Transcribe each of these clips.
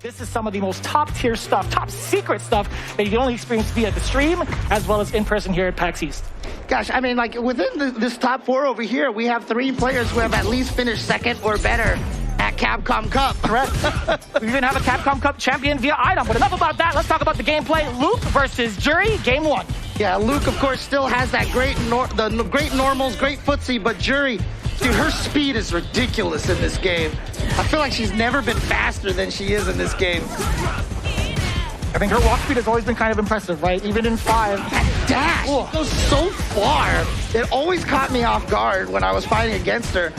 This is some of the most top-tier stuff, top-secret stuff that you can only experience via the stream as well as in person here at PAX East. Gosh, I mean, like, within this top 4 over here, we have 3 players who have at least finished 2nd or better at Capcom Cup. Correct. We even have a Capcom Cup champion via item. But enough about that. Let's talk about the gameplay. Luke versus Jury, game 1. Yeah, Luke, of course, still has that great great normals, great footsie, but Jury, dude, her speed is ridiculous in this game. I feel like she's never been faster than she is in this game. I think her walk speed has always been kind of impressive, right? Even in 5. That dash goes so far. It always caught me off guard when I was fighting against her.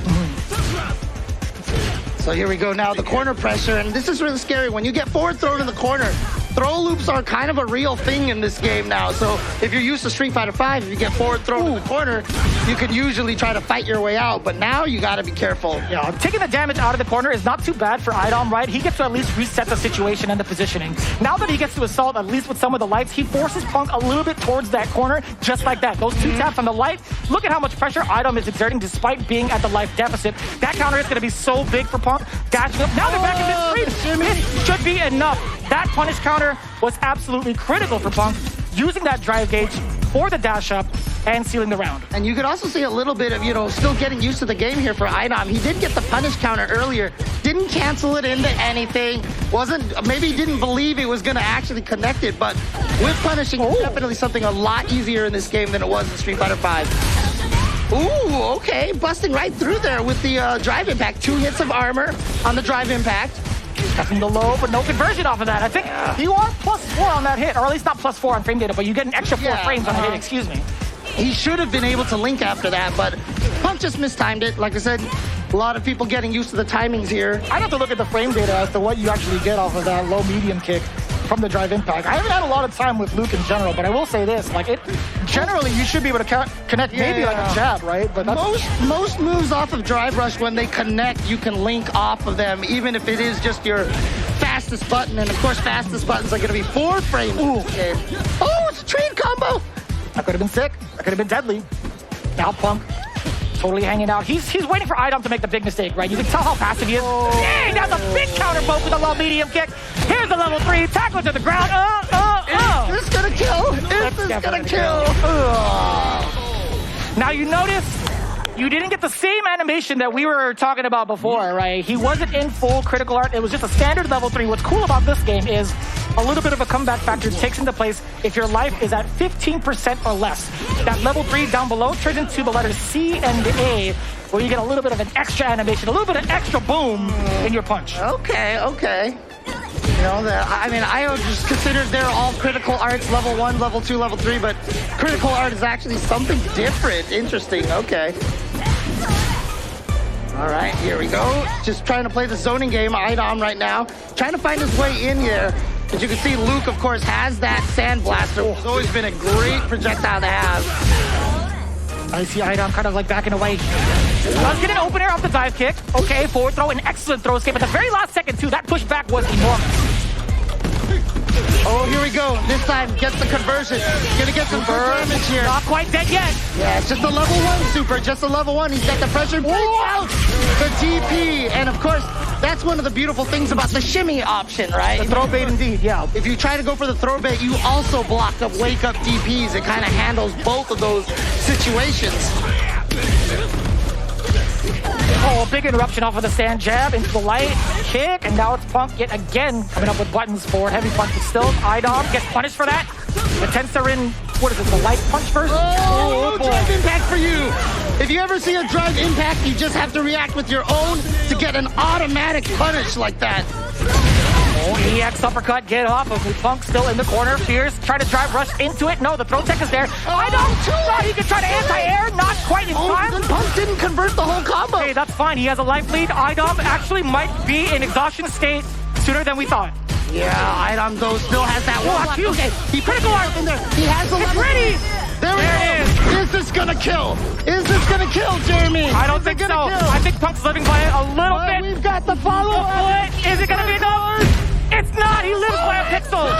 So here we go now, the corner pressure, and this is really scary. When you get forward thrown in the corner, throw loops are kind of a real thing in this game now. So if you're used to Street Fighter V, if you get forward thrown in the corner, you can usually try to fight your way out. But now you got to be careful. Yeah, taking the damage out of the corner is not too bad for Idom, right? He gets to at least reset the situation and the positioning. Now that he gets to assault, at least with some of the lights, he forces Punk a little bit towards that corner, just like that. Those 2 taps on the light, look at how much pressure Idom is exerting despite being at the life deficit. That counter is going to be so big for Punk. Dash flip. Now they're back in mid-stream. This should be enough. That punish counter was absolutely critical for Punk, using that drive gauge for the dash up and sealing the round. And you could also see a little bit of, you know, still getting used to the game here for Idom. He did get the punish counter earlier, didn't cancel it into anything, maybe he didn't believe it was going to actually connect it, but with punishing, it's definitely something a lot easier in this game than it was in Street Fighter V. Ooh, okay, busting right through there with the drive impact. 2 hits of armor on the drive impact. Tapping the low, but no conversion off of that. I think you are +4 on that hit, or at least not +4 on frame data, but you get an extra 4 frames on the hit, excuse me. He should have been able to link after that, but Punk just mistimed it. Like I said, a lot of people getting used to the timings here. I'd have to look at the frame data as to what you actually get off of that low-medium kick from the drive impact. I haven't had a lot of time with Luke in general, but I will say this, like, generally you should be able to connect maybe like a jab, right? But most moves off of drive rush, when they connect, you can link off of them, even if it is just your fastest button. And of course, fastest buttons are going to be 4 frames. Ooh. Oh, it's a trade combo. That could have been sick. That could have been deadly. Now Punk totally hanging out. He's waiting for Idom to make the big mistake, right? You can tell how passive he is. Dang, that's a big counter poke with a low medium kick. Here's the level 3, tackle to the ground. Is this gonna kill? Is this gonna kill? Now you notice you didn't get the same animation that we were talking about before, right? He wasn't in full critical art. It was just a standard level 3. What's cool about this game is a little bit of a comeback factor takes into place if your life is at 15% or less. That level 3 down below turns into the letters C and A, where you get a little bit of an extra animation, a little bit of extra boom in your punch. Okay. You know, I mean, I just considered they're all critical arts, level 1, level 2, level 3, but critical art is actually something different. Interesting, okay. All right, here we go. Just trying to play the zoning game, Idom right now. Trying to find his way in here. As you can see, Luke, of course, has that Sand Blaster, which has always been a great projectile to have. I see Idom kind of like backing away. Let's get an open air off the dive kick. Okay, forward throw, an excellent throw escape. At the very last second, too, that pushback was enormous. Oh, here we go. This time, gets the conversion. Gonna get some damage here. Not quite dead yet. Yeah, it's just a level 1 super, just a level 1. He's got the pressure. Out the DP. And of course, that's one of the beautiful things about the shimmy option, right? The throw bait indeed, yeah. If you try to go for the throw bait, you also block up wake up DPs. It kind of handles both of those situations. Oh, big interruption off of the sand jab into the light kick, and now it's Punk yet again coming up with buttons for heavy punch, but still Idom gets punished for that. The tensor in, what is it, the light punch first? Oh, drive impact for you. If you ever see a drive impact, you just have to react with your own to get an automatic punish like that. Oh, EX uppercut, get off of Punk still in the corner. Fierce, try to drive rush into it. No, the throw tech is there. Idom, he can try to anti-air, not quite in time. Punk didn't convert the whole combo. Hey, that's fine. He has a life lead. Idom actually might be in exhaustion state sooner than we thought. Yeah, Idom though still has that one. Okay, he critical art in there. He has the it's ready. There it is. Is this gonna kill? Is this gonna kill, Jeremy? I don't think so. I think Punk's living by it a little bit. We've got the follow-up. Is it gonna be enough? It's not. He lives by a pixel.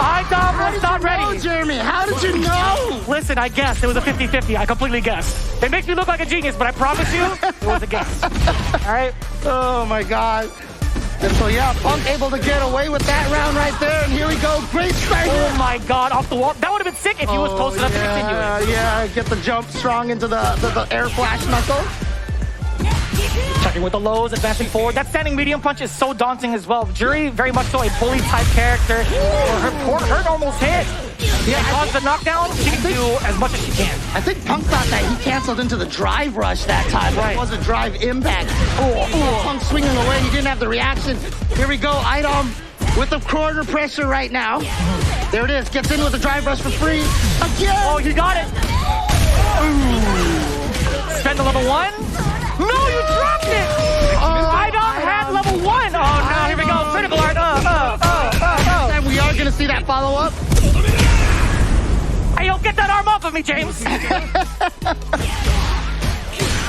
Idom was not ready. Jeremy, how did you know? Listen, I guessed. It was a 50-50. I completely guessed. It makes me look like a genius, but I promise you, it was a guess. All right? Oh, my God. And so, yeah, Punk able to get away with that round right there. And here we go. Great start. Oh, my God. Off the wall. That would have been sick if he was close enough to continue it. Yeah, get the jump strong into the air flash knuckle. Checking with the lows, advancing forward. That standing medium punch is so daunting as well. Jury, very much so a bully type character. Her normals hit. Yeah, cause the knockdown, she can do as much as she can. I think Punk thought that he canceled into the drive rush that time. Right. It was a drive impact. Punk swinging away. He didn't have the reaction. Here we go. Idom with the corner pressure right now. There it is. Gets in with the drive rush for free. Again. Oh, you got it. Ooh. Spend the level 1. No, you dropped it! Idom had level 1! Oh, no, here we go. Critical art. And we are going to see that follow-up. Hey, yo, get that arm off of me, James!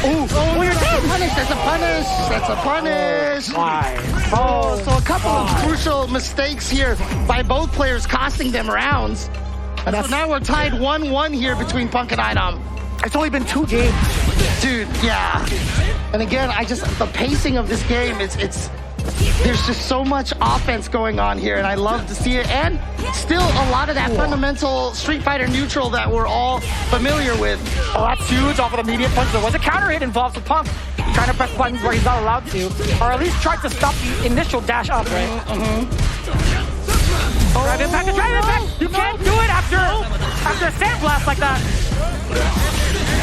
Oh, you're dead! That's a punish! That's a punish! Why? Oh, so a couple of crucial mistakes here by both players costing them rounds. And so now we're tied 1-1 here between Punk and Idom. It's only been 2 games. Dude, yeah. And again, the pacing of this game, there's just so much offense going on here, and I love to see it. And still a lot of that fundamental Street Fighter neutral that we're all familiar with. Oh, that's huge off of the medium punch. There was a counter hit involved with Punk, trying to press buttons where he's not allowed to, or at least tried to stop the initial dash up, right? Drive impact. You can't do it after a sandblast like that.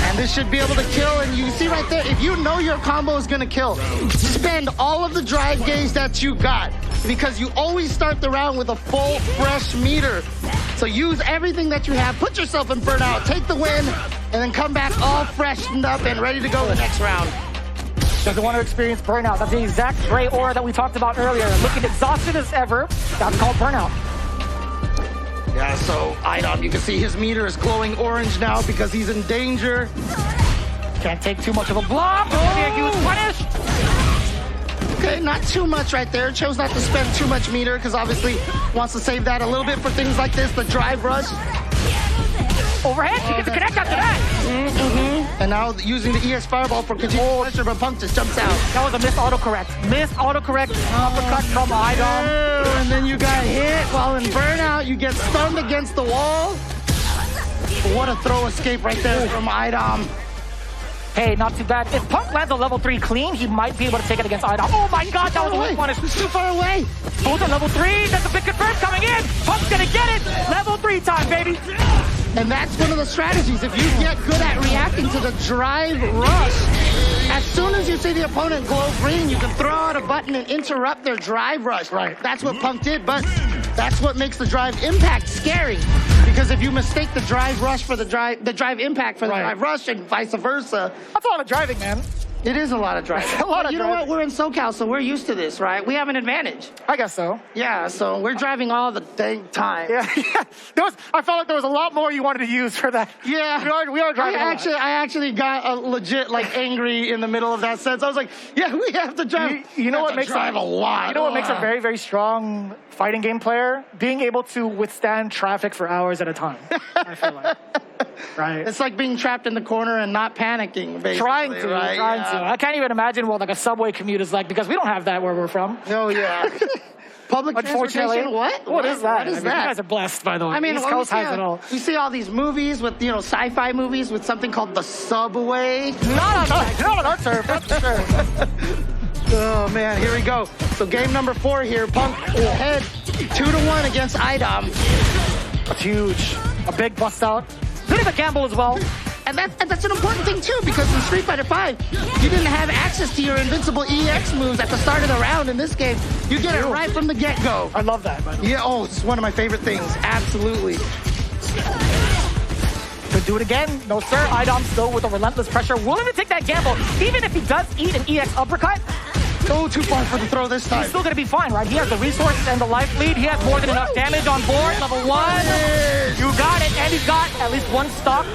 And this should be able to kill, and you see right there, if you know your combo is gonna kill, spend all of the drive gauge that you got, because you always start the round with a full, fresh meter. So use everything that you have, put yourself in burnout, take the win, and then come back all freshened up and ready to go the next round. Doesn't want to experience burnout. That's the exact gray aura that we talked about earlier. Looking exhausted as ever. That's called burnout. Yeah, so Idom, you can see his meter is glowing orange now because he's in danger. Can't take too much of a block. Maybe a huge punish. Okay, not too much right there. Chose not to spend too much meter because obviously wants to save that a little bit for things like this, the drive rush. Overhead, she gets a connect after that. And now using the ES Fireball for continued pressure, but Punk just jumps out. That was a missed autocorrect. Missed autocorrect uppercut from Idom. And then you got hit while in burnout. You get stunned against the wall. What a throw escape right there from Idom. Hey, not too bad. If Punk lands a level 3 clean, he might be able to take it against Idom. Oh my God, that was a weak punish. It's too far away. Both are level 3. That's a big confirm coming in. Punk's gonna get it. Level 3 time, baby. And that's one of the strategies. If you get good at reacting to the drive rush, as soon as you see the opponent glow green, you can throw out a button and interrupt their drive rush. Right. That's what Punk did, but that's what makes the drive impact scary. Because if you mistake the drive rush for the drive impact for the drive rush and vice versa. That's a lot of driving, man. It is a lot of driving. A lot of you know what? We're in SoCal, so we're used to this, right? We have an advantage. I guess so. Yeah, so we're driving all the dang time. Yeah. I felt like there was a lot more you wanted to use for that. Yeah. We are driving I actually got a legit angry in the middle of that sense. I was like, yeah, we have to drive. You know what makes drive a lot. You know what makes a very, very strong fighting game player? Being able to withstand traffic for hours at a time. I feel like. Right. It's like being trapped in the corner and not panicking, basically. Trying to. I can't even imagine what a subway commute is like because we don't have that where we're from. Oh, yeah. Public transportation? What is that? What is that? You guys are blessed, by the way. I mean, East Coast has it all. You see all these movies with, sci-fi movies with something called the subway. Not on our turf, that's for sure. Oh, man, here we go. So game number 4 here. Punk ahead 2-1 against Idom. That's huge. A big bust out. Bit of a gamble as well. And that's an important thing, too, because in Street Fighter V, you didn't have access to your invincible EX moves at the start of the round. In this game, you get it right from the get-go. I love that, by the way. Yeah, it's one of my favorite things. Absolutely. Could do it again. No, sir. Idom still with a relentless pressure. Willing to take that gamble. Even if he does eat an EX uppercut, go too far for the throw this time. He's still going to be fine, right? He has the resources and the life lead. He has more than enough damage on board. Level 1. You got it. And he's got at least 1 stock.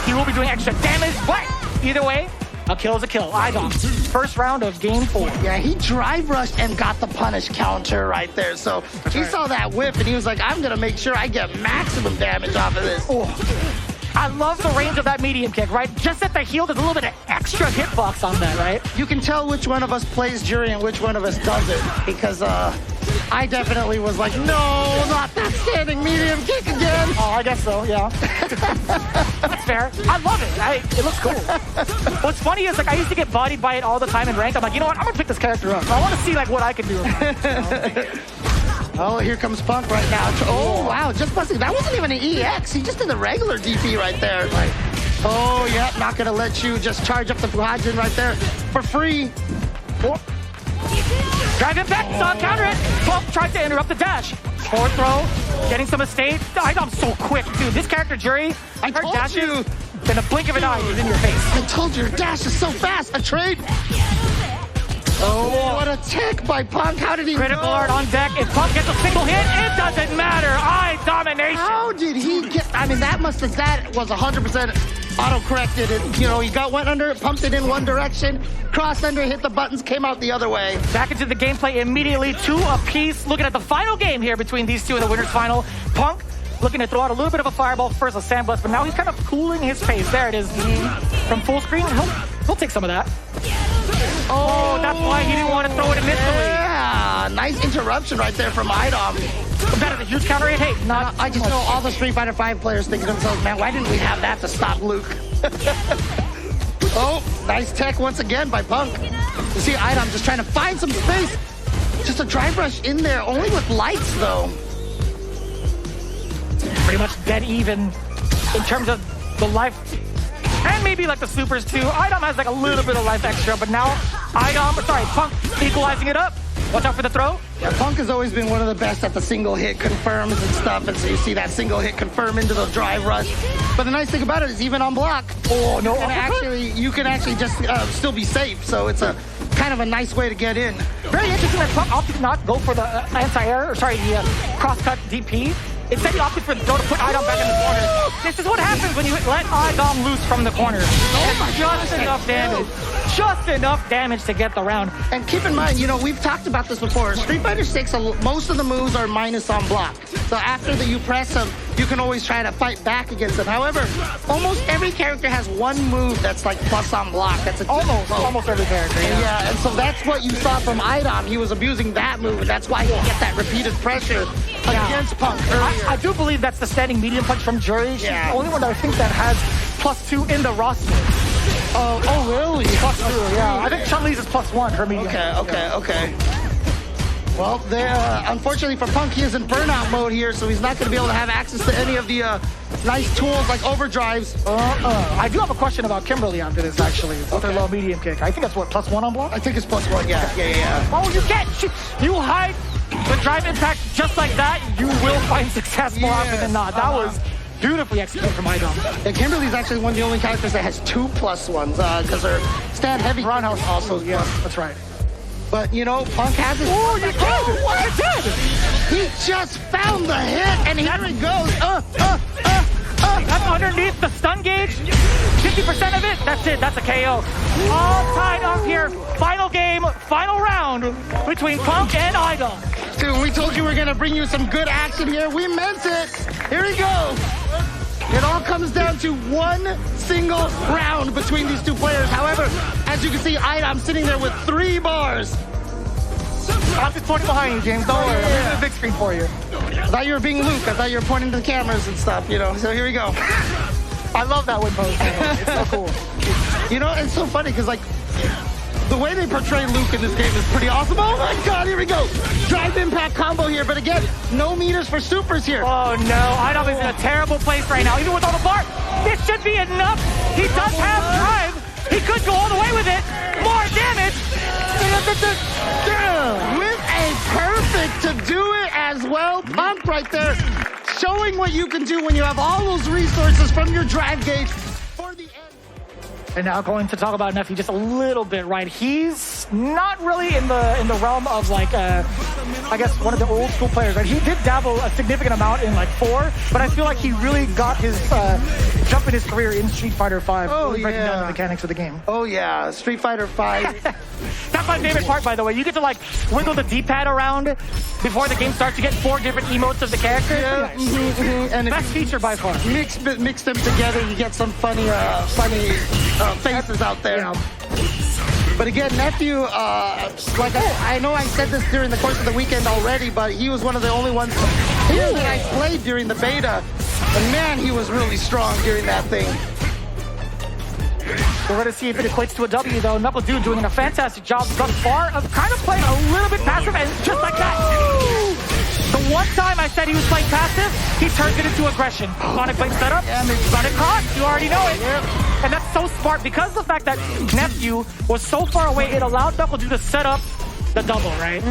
He will be doing extra damage, but either way, a kill is a kill. Idom, first round of game 4. Yeah, he drive rushed and got the punish counter right there. So he saw that whip and he was like, I'm going to make sure I get maximum damage off of this. I love the range of that medium kick, right? Just at the heel, there's a little bit of extra hitbox on that, right? You can tell which one of us plays jury and which one of us doesn't, because I definitely was like, no, not that standing medium kick again. Oh, I guess so, yeah. That's fair. I love it. It looks cool. What's funny is, like, I used to get bodied by it all the time in ranked. I'm like, you know what? I'm gonna pick this character up. I want to see, like, what I can do. Oh, here comes Punk right now. Oh, wow, just busting. That wasn't even an EX. He just did a regular DP right there. Like, oh, yeah, not going to let you just charge up the Fuhajin right there for free. Oh. Drive it back, saw counter it. Punk tries to interrupt the dash. Forward throw, getting some estate. I'm so quick, dude. This character, Jury, I told you. In a blink of an eye, he's in your face. I told you, your dash is so fast. A trade. Oh, what a tech by Punk. How did he Critical art on deck. If Punk gets a single hit, it doesn't matter. Eye domination. How did he get... I mean, that was 100% auto-corrected. And, you know, he went under, pumped it in one direction, crossed under, hit the buttons, came out the other way. Back into the gameplay immediately, 2 apiece. Looking at the final game here between these two in the winner's final. Punk looking to throw out a little bit of a fireball first, a sand blast, but now he's kind of cooling his pace. There it is. From full screen, he'll take some of that. Oh, that's why he didn't want to throw it initially. Yeah, nice interruption right there from Idom. That is a huge counter hit. Hey, I just know all the Street Fighter V players thinking to themselves, man, why didn't we have that to stop Luke? Oh, nice tech once again by Punk. You see Idom just trying to find some space. Just a drive rush in there, only with lights though. Pretty much dead even in terms of the life. And maybe like the supers too. Idom has like a little bit of life extra, but now Punk equalizing it up. Watch out for the throw. Yeah, Punk has always been one of the best at the single hit confirms and stuff, and so you see that single hit confirm into the drive rush. But the nice thing about it is even on block, you can actually just still be safe. So it's a kind of a nice way to get in. Very interesting that Punk opted not go for the anti-air, the cross-cut DP. Instead, he opted for the throw to put Idom back in the corner. This is what happens when you let Idom loose from the corner. Just enough damage. Just enough damage to get the round. And keep in mind, you know, we've talked about this before. Street Fighter 6, most of the moves are minus on block. So after you press them, you can always try to fight back against them. However, almost every character has one move that's like plus on block. That's almost every character. Yeah, and so that's what you saw from Idom. He was abusing that move, and that's why he get that repeated pressure against Punk earlier. I do believe that's the standing medium punch from Jury. She's the only one that I think that has +2 in the roster. Oh, really? +2, yeah. I think Chun-Li's is +1, her medium. Okay. Well, unfortunately for Punk, he is in burnout mode here, so he's not going to be able to have access to any of the nice tools like overdrives. I do have a question about Kimberly after this, actually, with her low medium kick. I think that's what, +1 on block? I think it's +1, yeah. Oh, you hide the drive impact just like that, you will find success more often than not. That was beautifully executed from Idom. Yeah, Kimberly's actually one of the only characters that has 2 +1s, because her stand heavy roundhouse also. Yeah, that's right. But, you know, Punk has it. Oh, you did! What? You did! He just found the hit, and here it goes. That's underneath the stun gauge. 50% of it, that's it. That's a KO. All tied up here. Final game, final round between Punk and Idom. Dude, we told you we were going to bring you some good action here. We meant it. Here we go. It all comes down to one single round between these two players. However, as you can see, Idom sitting there with 3 bars. I'm just pointing behind you, James. Don't worry. I'm using the big screen for you. I thought you were being Luke. I thought you were pointing to the cameras and stuff, you know. So here we go. I love that win pose. It's so cool. You know, it's so funny because, like, the way they portray Luke in this game is pretty awesome. Oh my God, here we go. Drive impact combo here, but again, no meters for supers here. Oh no, Idom is in a terrible place right now. Even with all the bar, this should be enough. He does have drive. He could go all the way with it. More damage. With a perfect to do it as well. Pump right there. Showing what you can do when you have all those resources from your drive gauge for the end. And now going to talk about Nephi just a little bit, right? He's not really in the realm of like, I guess one of the old school players, right? He did dabble a significant amount in like 4, but I feel like he really got his jump in his career in Street Fighter 5, really breaking down the mechanics of the game. Oh yeah, Street Fighter 5. That's my favorite part, by the way. You get to like wiggle the D-pad around before the game starts. You get 4 different emotes of the character. Yeah, nice. And Best feature by far. Mix them together, you get some funny faces out there. Yeah. But again, Nephew, like I know I said this during the course of the weekend already, but he was one of the only ones here that I played during the beta. And man, he was really strong during that thing. We're going to see if it equates to a W, though. Knuckle Dude doing a fantastic job thus far of kind of playing a little bit passive, and just like that. The one time I said he was playing passive, he turns it into aggression. Sonic blade setup, Sonic cross, you already know it. And that's so smart because of the fact that Nephew was so far away, it allowed Knuckle Dude to set up the double, right?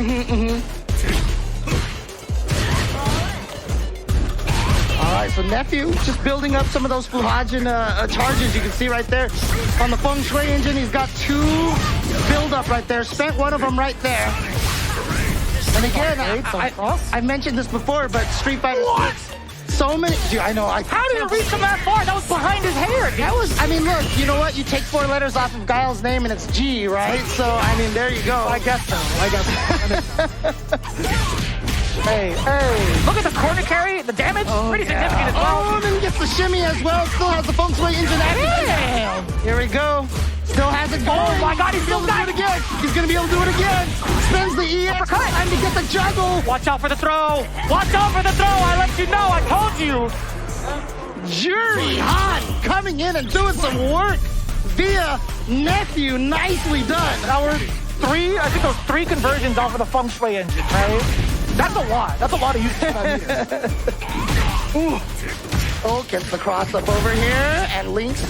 All right, so Nephew just building up some of those Fuhajin charges. You can see right there on the Feng Shui engine, he's got 2 build up right there. Spent one of them right there. And again, I mentioned this before, but Street Fighter 6, so many. Dude, I know. How did it reach him that far? That was behind his hair. That was. I mean, look. You know what? You take 4 letters off of Guile's name, and it's G, right? So I mean, there you go. I guess so. Hey, look at the corner carry. The damage, pretty significant as well. Oh, and then he gets the shimmy as well. Still has the Feng Shui engine active. Here we go. Still has it going. Oh my God, he's still got it again. He's gonna be able to do it again. Spins the EX. Time to get the juggle. Watch out for the throw. Watch out for the throw. I let you know. I told you. Jury Han coming in and doing some work via Nephew. Nicely done. That was 3. I think those 3 conversions off of the Feng Shui engine, right? That's a lot. That's a lot of usage. Oh, gets the cross up over here, and Link's.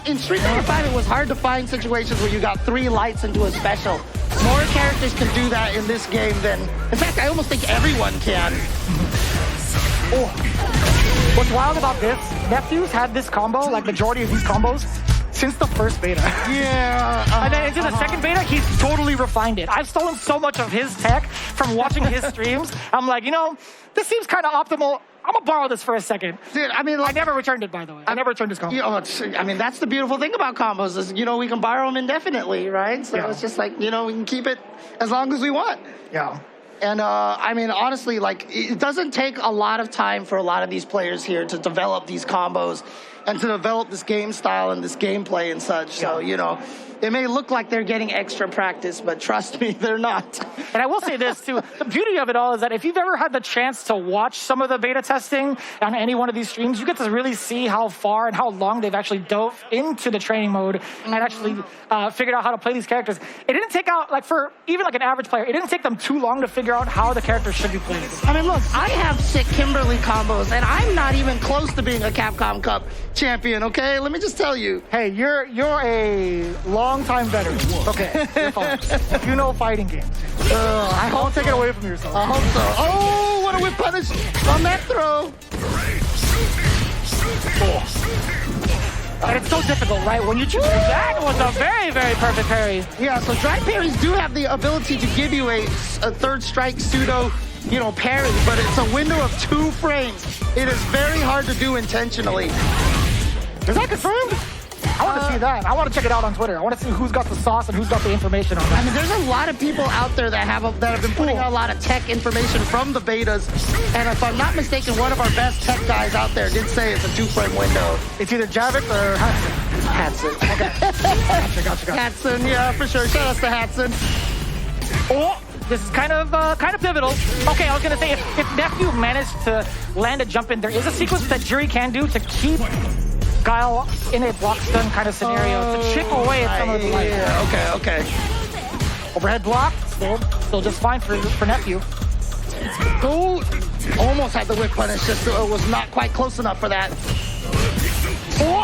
In Street Fighter 5, it was hard to find situations where you got 3 lights into a special. More characters can do that in this game than... In fact, I almost think everyone can. What's wild about this, Nephew's had this combo, like majority of these combos, since the first beta. Yeah. And then into the second beta, he's totally refined it. I've stolen so much of his tech from watching his streams. I'm like, you know, this seems kind of optimal. I'm gonna borrow this for a second. Dude, I mean, like, I never returned it, by the way. I never returned this combo. You know, I mean, that's the beautiful thing about combos is, you know, we can borrow them indefinitely, right? So it's just like, you know, we can keep it as long as we want. Yeah. And I mean, honestly, like, it doesn't take a lot of time for a lot of these players here to develop these combos and to develop this game style and this gameplay and such. So, you know, it may look like they're getting extra practice, but trust me, they're not. And I will say this, too. The beauty of it all is that if you've ever had the chance to watch some of the beta testing on any one of these streams, you get to really see how far and how long they've actually dove into the training mode and actually figured out how to play these characters. It didn't take out, like, for even like an average player, it didn't take them too long to figure out how the characters should be played. I mean, look, I have sick Kimberly combos, and I'm not even close to being a Capcom Cup champion, okay? Let me just tell you. Hey, you're a long-time veteran. Okay, you're fine. You know fighting games. I hope Don't take it away from yourself. I hope so. Oh, what a whip punish on that throw. And it's so difficult, right? When you choose that was a very, very perfect parry. Yeah, so drive parries do have the ability to give you a third strike pseudo, you know, parry, but it's a window of 2 frames. It is very hard to do intentionally. Is that confirmed? I want to see that. I want to check it out on Twitter. I want to see who's got the sauce and who's got the information on that. I mean, there's a lot of people out there that have been putting out a lot of tech information from the betas. And if I'm not mistaken, one of our best tech guys out there did say it's a 2-frame window. It's either Javik or Hatson. Okay. Gotcha. Hatson, yeah, for sure. Shout out to Hatson. Oh, this is kind of pivotal. Okay, I was gonna say if Nephew managed to land a jump in, there is a sequence that Jury can do to keep Guile in a block stun kind of scenario to chip away at some of the light. Yeah, okay. Overhead block, still just fine for Nephew. Go. Almost had the whip punish, just was not quite close enough for that.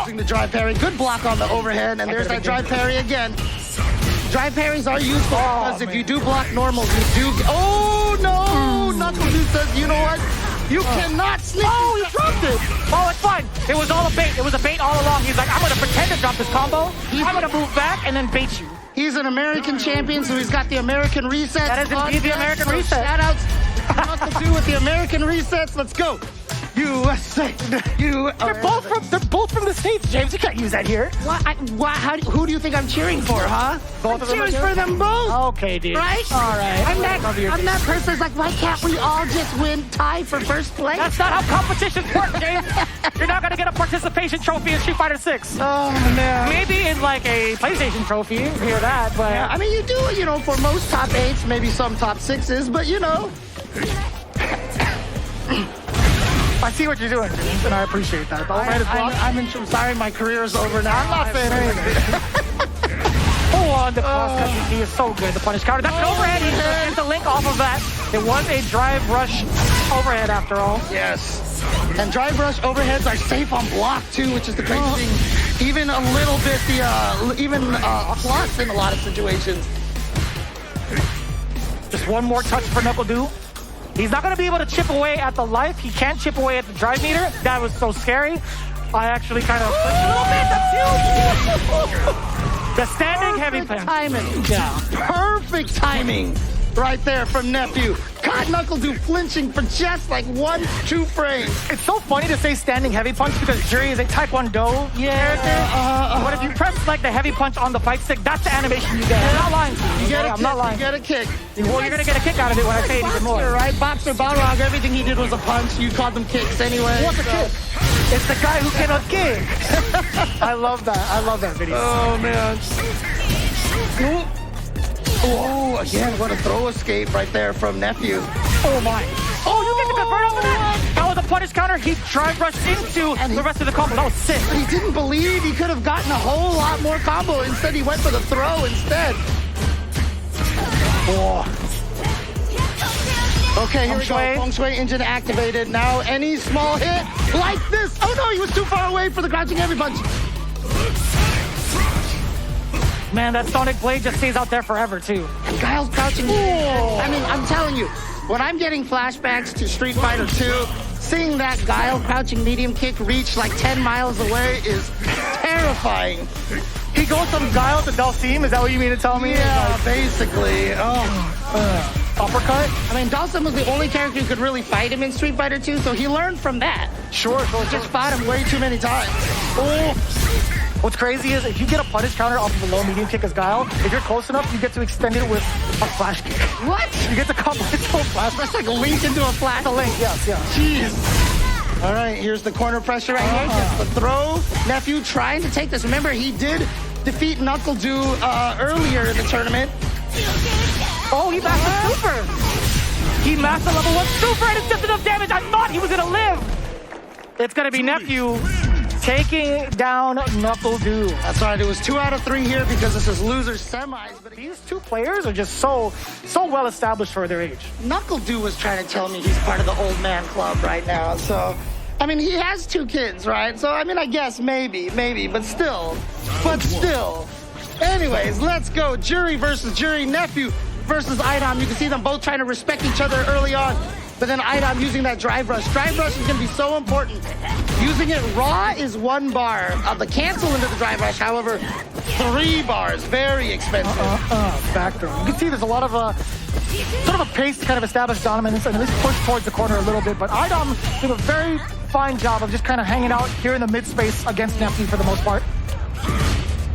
Using the drive parry. Good block on the overhead, and there's that drive parry again. Drive parries are useful because if you do block normals, you do. Oh no! Knuckle Dude says, you know what? You cannot sneak. Oh, he dropped it. Oh, it's fine. It was all a bait. It was a bait all along. He's like, I'm going to pretend to drop this combo. I'm going to move back and then bait you. He's an American champion, so he's got the American reset. That is indeed the American reset. Shout outs to Knuckle Dude with the American resets. Let's go. USA. They're both from the States, James. You can't use that here. Who do you think I'm cheering for, huh? Both of them cheering are for them both. Okay, dude. Right? All right. I'm that person that's like, why can't we all just win tie for first place? That's not how competitions work, James. You're not gonna get a participation trophy in Street Fighter 6. Oh, man. Maybe in like a PlayStation trophy, you hear that, but... Yeah, I mean, you do, for most top 8s, maybe some top 6s, but I see what you're doing, James, and I appreciate that. The overhead is blocked. I'm sorry, my career is over now. I'm not saying anything. Oh, on the cross-country, he is so good. The punish counter. That's an overhead. He gets the link off of that. It was a drive rush overhead after all. Yes. And drive rush overheads are safe on block, too, which is the great thing. Even a little bit, a plus in a lot of situations. Just one more touch for NuckleDoo. He's not going to be able to chip away at the life. He can't chip away at the drive meter. That was so scary. I actually kind of... A little bit. That's huge. The standing heavy punch. Timing. Yeah. Perfect timing right there from Nephew. God, NuckleDoo flinching for just like 1-2 frames. It's so funny to say standing heavy punch because Jury is a Taekwondo character. But if you press like the heavy punch on the fight stick, that's the animation you get. I'm not lying to you. I'm not lying. You get a kick. Well, you're going to get a kick out of it when I say it even more. Right? Boxer, Balrog, everything he did was a punch. You called them kicks anyway. What's a kick? It's the guy who cannot kick. I love that. I love that video. Oh, man. Oh, again, what a throw escape right there from Nephew. Oh, my. Oh, you get to convert off of that? That was a punish counter. He drive rushed into the rest of the combo. That was sick. But he didn't believe he could have gotten a whole lot more combo. Instead, he went for the throw instead. Oh. Okay, here we go. Feng Shui engine activated. Now, any small hit like this. Oh, no, he was too far away for the crouching heavy punch. Man, that Sonic Blade just stays out there forever, too. And Guile's crouching. I mean, I'm telling you, when I'm getting flashbacks to Street Fighter 2, seeing that Guile crouching medium kick reach like 10 miles away is terrifying. He goes from Guile to Dalsim? Is that what you mean to tell me? Yeah, basically. Uppercut? I mean, Dalsim was the only character who could really fight him in Street Fighter 2, so he learned from that. Sure. Just fought him way too many times. What's crazy is if you get a punish counter off of a low medium kick as Guile, if you're close enough, you get to extend it with a flash kick. What? You get to combo it to a flash. That's like a link into a flash. A link, yes. Jeez. All right, here's the corner pressure right here. Gets the throw. Nephew trying to take this. Remember, he did defeat NuckleDoo earlier in the tournament. Oh, he mastered Super. He mastered level 1 Super, and it's just enough damage. I thought he was going to live. It's going to be Nephew taking down NuckleDoo. That's right. It was 2 out of 3 here because this is loser semis. But these two players are just so well established for their age. NuckleDoo was trying to tell me he's part of the old man club right now. So, I mean, he has 2 kids, right? So, I mean, I guess maybe, but still. Anyways, let's go. Jury versus Jury. Nephew versus Idom. You can see them both trying to respect each other early on. But then Idom using that drive rush. Drive rush is going to be so important. Using it raw is 1 bar. The cancel into the drive rush, however, 3 bars. Very expensive. Back throw. You can see there's a lot of sort of a pace to kind of establish dominance and at least push towards the corner a little bit. But Idom did a very fine job of just kind of hanging out here in the mid space against Nephew for the most part.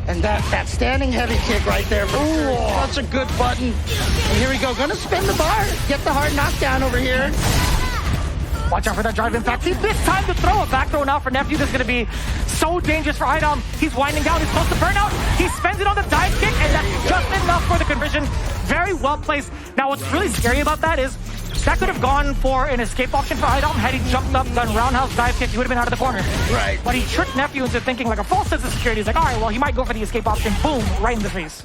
And that standing heavy kick right there. Such a good button. And here we go. Gonna spin the bar. Get the hard knockdown over here. Watch out for that drive impact. See, this time to throw a back throw now for Nephew. This is going to be so dangerous for Idom. He's winding down. He's close to burnout. He spends it on the dive kick, and that's just enough for the conversion. Very well placed. Now, what's really scary about that is that could have gone for an escape option for Idom. Had he jumped up, done roundhouse dive kick, he would have been out of the corner. Right. But he tricked Nephew into thinking like a false sense of security. He's like, all right, well, he might go for the escape option. Boom, right in the face.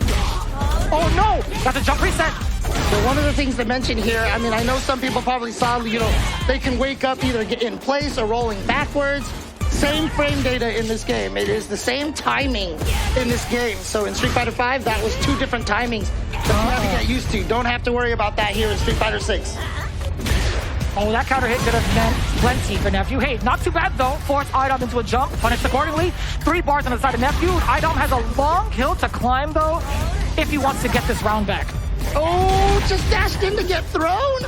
Oh, no. That's a jump reset. So one of the things to mention here, I mean, I know some people probably saw, they can wake up either in place or rolling backwards. Same frame data in this game. It is the same timing in this game. So in Street Fighter 5, that was 2 different timings that you have to get used to. Don't have to worry about that here in Street Fighter 6. Oh, that counter hit could have meant plenty for Nephew. Hey, not too bad, though. Force Idom into a jump, punished accordingly. 3 bars on the side of Nephew. Idom has a long hill to climb, though, if he wants to get this round back. Oh, just dashed in to get thrown.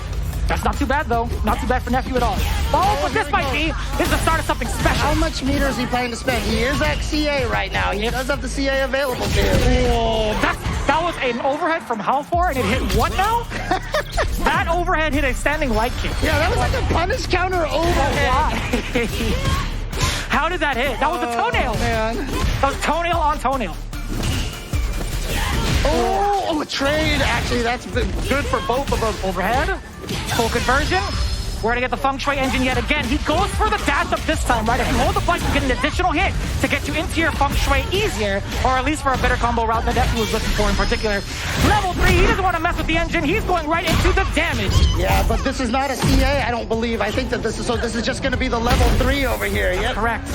That's not too bad, though. Not too bad for Nephew at all. Oh, but this might be. This is the start of something special. How much meter is he planning to spend? He is at CA right now. He does have the CA available to him. Oh, that was an overhead from how far, and it hit what now? That overhead hit a standing light kick. Yeah, that was like a punish counter overhead. How did that hit? That was a toenail. Man. That was toenail on toenail. Oh, a trade. Actually, that's been good for both of them. Overhead. Full conversion. We're going to get the Feng Shui engine yet again. He goes for the dash up this time, right? If you hold the button, you get an additional hit to get you into your Feng Shui easier, or at least for a better combo route that Nephew was looking for in particular. Level 3, he doesn't want to mess with the engine. He's going right into the damage. Yeah, but this is not a CA, I don't believe. I think that this is just going to be the level 3 over here. Yep. Correct.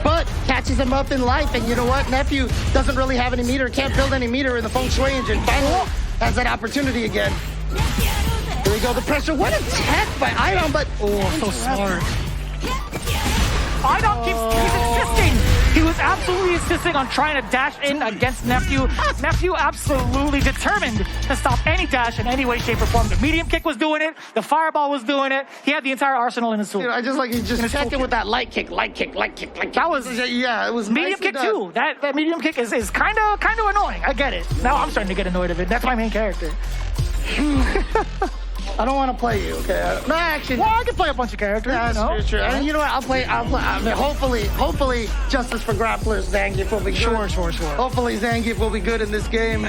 But catches him up in life, and you know what? Nephew doesn't really have any meter, can't build any meter in the Feng Shui engine. Finally has that opportunity again. Here we go, the pressure. What a tech by Idom, but so smart. Idom he's insisting. He was absolutely insisting on trying to dash in against Nephew. Nephew absolutely determined to stop any dash in any way, shape, or form. The medium kick was doing it. The fireball was doing it. He had the entire arsenal in his tool. You know, I just like he just checking with that light kick. That was yeah, it was medium kick too. That medium kick is kind of annoying. I get it. Now I'm starting to get annoyed of it. That's my main character. I don't want to play you, okay? No, actually. Well, I can play a bunch of characters. Yeah, that's true. And you know what? I'll play. I mean, hopefully, Justice for Grapplers, Zangief will be good. Sure. Hopefully, Zangief will be good in this game.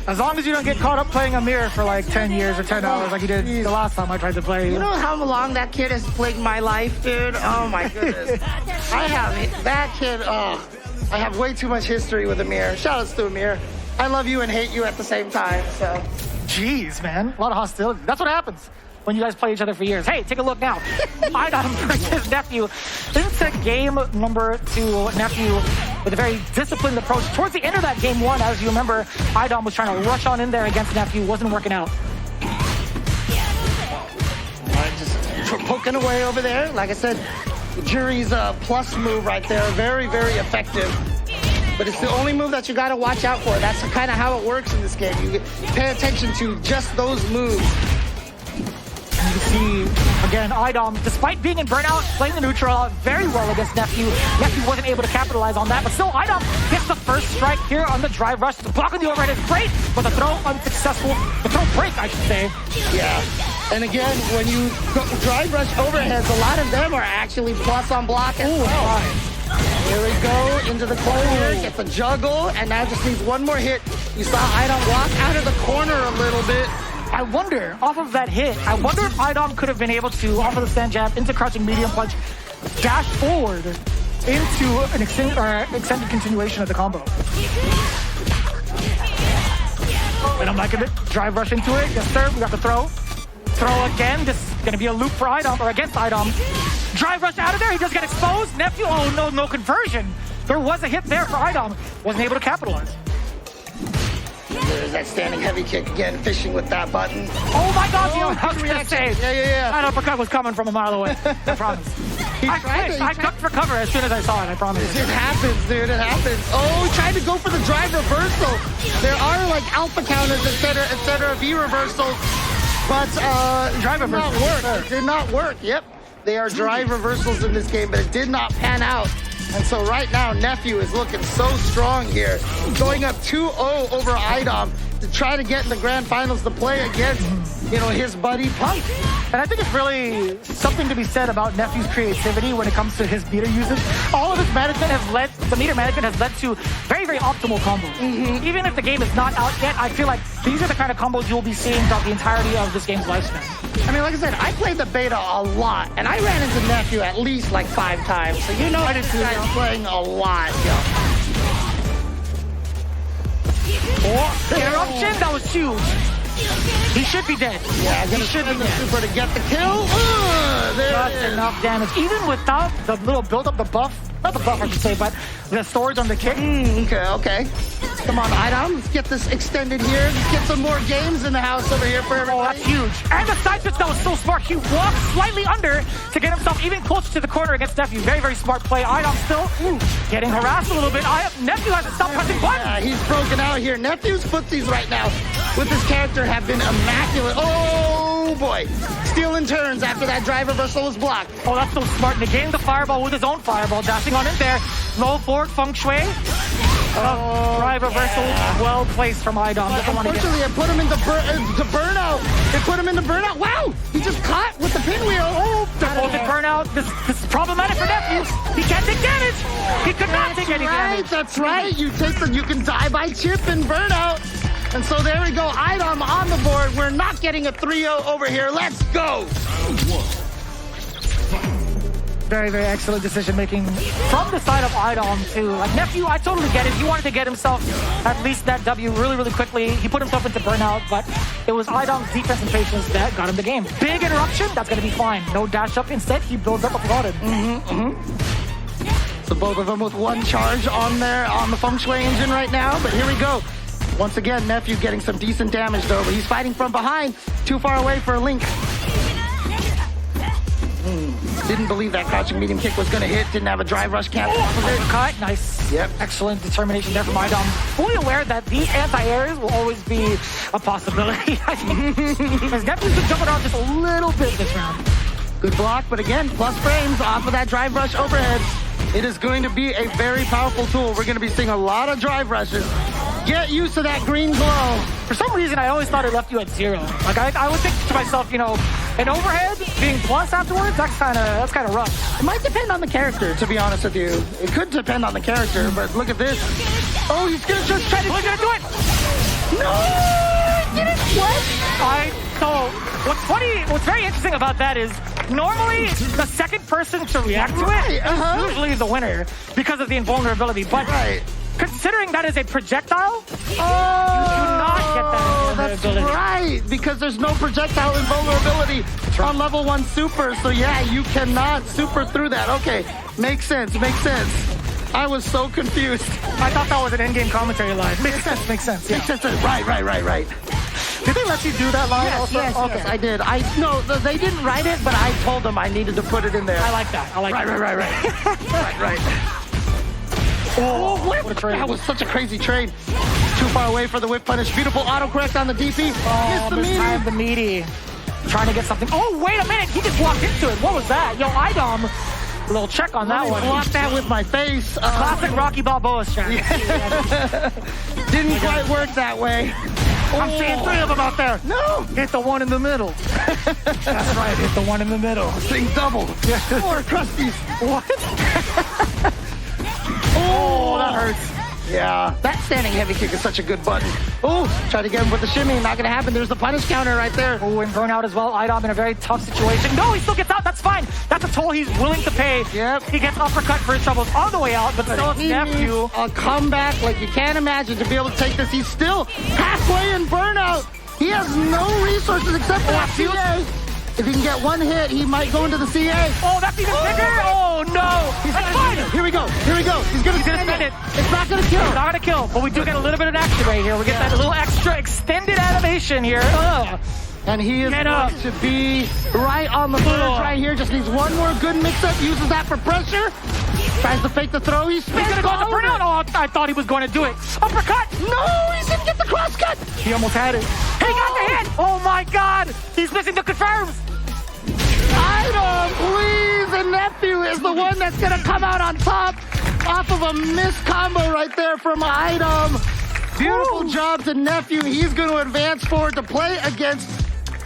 As long as you don't get caught up playing a mirror for like 10 years or 10 hours like you did the last time I tried to play. You know how long that kid has plagued my life, dude? Oh, my goodness. I have way too much history with Amir. Shout outs to Amir. I love you and hate you at the same time, so. Jeez, man. A lot of hostility. That's what happens when you guys play each other for years. Hey, take a look now. Idom versus Nephew. Into game number 2. Nephew with a very disciplined approach. Towards the end of that game 1, as you remember, Idom was trying to rush on in there against Nephew. Wasn't working out. Just poking away over there. Like I said, Jury's plus move right there. Very, very effective. But it's the only move that you got to watch out for. That's kind of how it works in this game. You pay attention to just those moves. And you see, again, Idom, despite being in burnout, playing the neutral very well against Nephew. Nephew wasn't able to capitalize on that, but still, Idom gets the first strike here on the drive rush. Blocking the overhead is great, but the throw unsuccessful. The throw break, I should say. Yeah. And again, when you drive rush overheads, a lot of them are actually plus on block as well. Here we go, into the corner, gets a juggle, and now just needs one more hit. You saw Idom walk out of the corner a little bit. I wonder, off of that hit, I wonder if Idom could have been able to, off of the stand jab, into crouching medium punch, dash forward into an extended continuation of the combo. And I'm liking it. Drive rush into it. Yes, sir. We got the throw. Throw again. This is going to be a loop for Idom, or against Idom. Drive rush out of there. He does get exposed. Nephew, oh no conversion. There was a hit there for Idom. Wasn't able to capitalize. There's that standing heavy kick again, fishing with that button. Oh my God, I was going to say. Yeah. That uppercut was coming from a mile away. I promise. I ducked for cover as soon as I saw it, I promise. It happens, dude, it happens. Oh, trying to go for the drive reversal. There are like alpha counters, etc. V reversals, but drive reversal did not work. It did not work. Yep, they are drive reversals in this game, but it did not pan out. And so right now, Nephew is looking so strong here, going up 2-0 over Idom to try to get in the grand finals to play against, his buddy Punk. And I think it's really something to be said about Nephew's creativity when it comes to his meter usage. All of his management the meter management has led to very, very optimal combos. Even if the game is not out yet, I feel like these are the kind of combos you'll be seeing throughout the entirety of this game's lifespan. I mean, like I said, I played the beta a lot, and I ran into Nephew at least like 5 times. So I did too. I'm playing a lot. Interruption, that was huge. He should be dead. Yeah, he should be dead. Super to get the kill. Just enough damage. Even without the little build-up, the buff. Not the buff, I should say, but the storage on the kick. Okay. Come on, Idom. Let's get this extended here. Let's get some more games in the house over here for everybody. Oh, that's huge. And the side switch, that was so smart. He walked slightly under to get himself even closer to the corner against Nephew. Very, very smart play. Idom still getting harassed a little bit. Nephew has to stop pressing buttons. Yeah, he's broken out here. Nephew's footsies right now with this character have been immaculate. Oh, Oh boy. Stealing turns after that drive reversal was blocked. Oh, that's so smart. Negating the fireball with his own fireball. Dashing on in there. Low forward feng shui. Drive reversal. Well placed from IDOM. Unfortunately, it put him into burnout. It put him into burnout. Wow. He just caught with the pinwheel. Oh, Defaulted burnout. This is problematic for Nephew. He can't take damage. He could not take any damage. That's right. You can die by chip and burnout. And so there we go. IDOM on the board. We're not getting a 3-0 over here. Let's go. Very, very excellent decision making from the side of IDOM too. Like Nephew, I totally get it. He wanted to get himself at least that W really, really quickly. He put himself into burnout, but it was IDOM's defense and patience that got him the game. Big interruption, that's going to be fine. No dash up. Instead, he builds up a flooded. So both of them with one charge on there on the feng shui engine right now. But here we go. Once again, Nephew getting some decent damage though, but he's fighting from behind. Too far away for a link. Didn't believe that crouching medium kick was going to hit. Didn't have a drive rush cancel off of it. Cut, nice. Yep. Excellent determination there from IDOM. Fully aware that these anti-airs will always be a possibility. Because Nephew's been jumping around just a little bit this round. Good block, but again, plus frames off of that drive rush overhead. It is going to be a very powerful tool. We're going to be seeing a lot of drive rushes. Get used to that green glow. For some reason, I always thought it left you at 0. Like I would think to myself, you know, an overhead being plus afterwards, that's kind of rough. It might depend on the character, to be honest with you. It could depend on the character, but look at this. Oh, he's gonna just try to. He's gonna do it. No, didn't what? So what's funny, what's very interesting about that is normally the second person to react to it is usually the winner because of the invulnerability. But considering that is a projectile, you do not get that invulnerability. That's right, because there's no projectile invulnerability on level 1 super. So yeah, you cannot super through that. Okay, makes sense, makes sense. I was so confused. I thought that was an in-game commentary line. Makes sense, makes sense. Yeah. Makes sense. Right. Did they let you do that line also? Yes, I did. No, they didn't write it, but I told them I needed to put it in there. I like that. Right. Oh, what a trade. That was such a crazy trade. Too far away for the whip punish. Beautiful autocorrect on the DP. Missed the meaty. Trying to get something. Oh, wait a minute. He just walked into it. What was that? Yo, IDOM. A little check on that one. Blocked that with my face. Classic Rocky Balboa strategy. Didn't quite work that way. I'm seeing 3 of them out there. No. Hit the one in the middle. That's right. Hit the one in the middle. Thing double. 4 crusties. What? Oh, that hurts. Yeah, that standing heavy kick is such a good button. Oh, try to get him with the shimmy. Not going to happen. There's the punish counter right there. Oh, and burnout as well. IDOM in a very tough situation. No, he still gets out. That's fine. That's a toll he's willing to pay. Yep. He gets uppercut for his troubles on the way out, but still it's Nephew. A comeback like you can't imagine to be able to take this. He's still halfway in burnout. He has no resources except for that CA. If he can get one hit, he might go into the CA. Oh, that's even bigger. Oh, no. That's fine. Here we go. He's going to spend it. It's not going to kill. It's not going to kill, but we do get a little bit of action right here. We get that little extra extended animation here. And he is going to be right on the verge right here. Just needs one more good mix-up. Uses that for pressure. Tries to fake the throw. He's going to go on the burnout. Oh, I thought he was going to do it. Uppercut. No, he didn't get the cross cut. He almost had it. He got the hit. Oh, my God. He's missing the confirms. IDOM, please. And Nephew is the one that's going to come out on top off of a missed combo right there from IDOM. Beautiful job to Nephew. He's going to advance forward to play against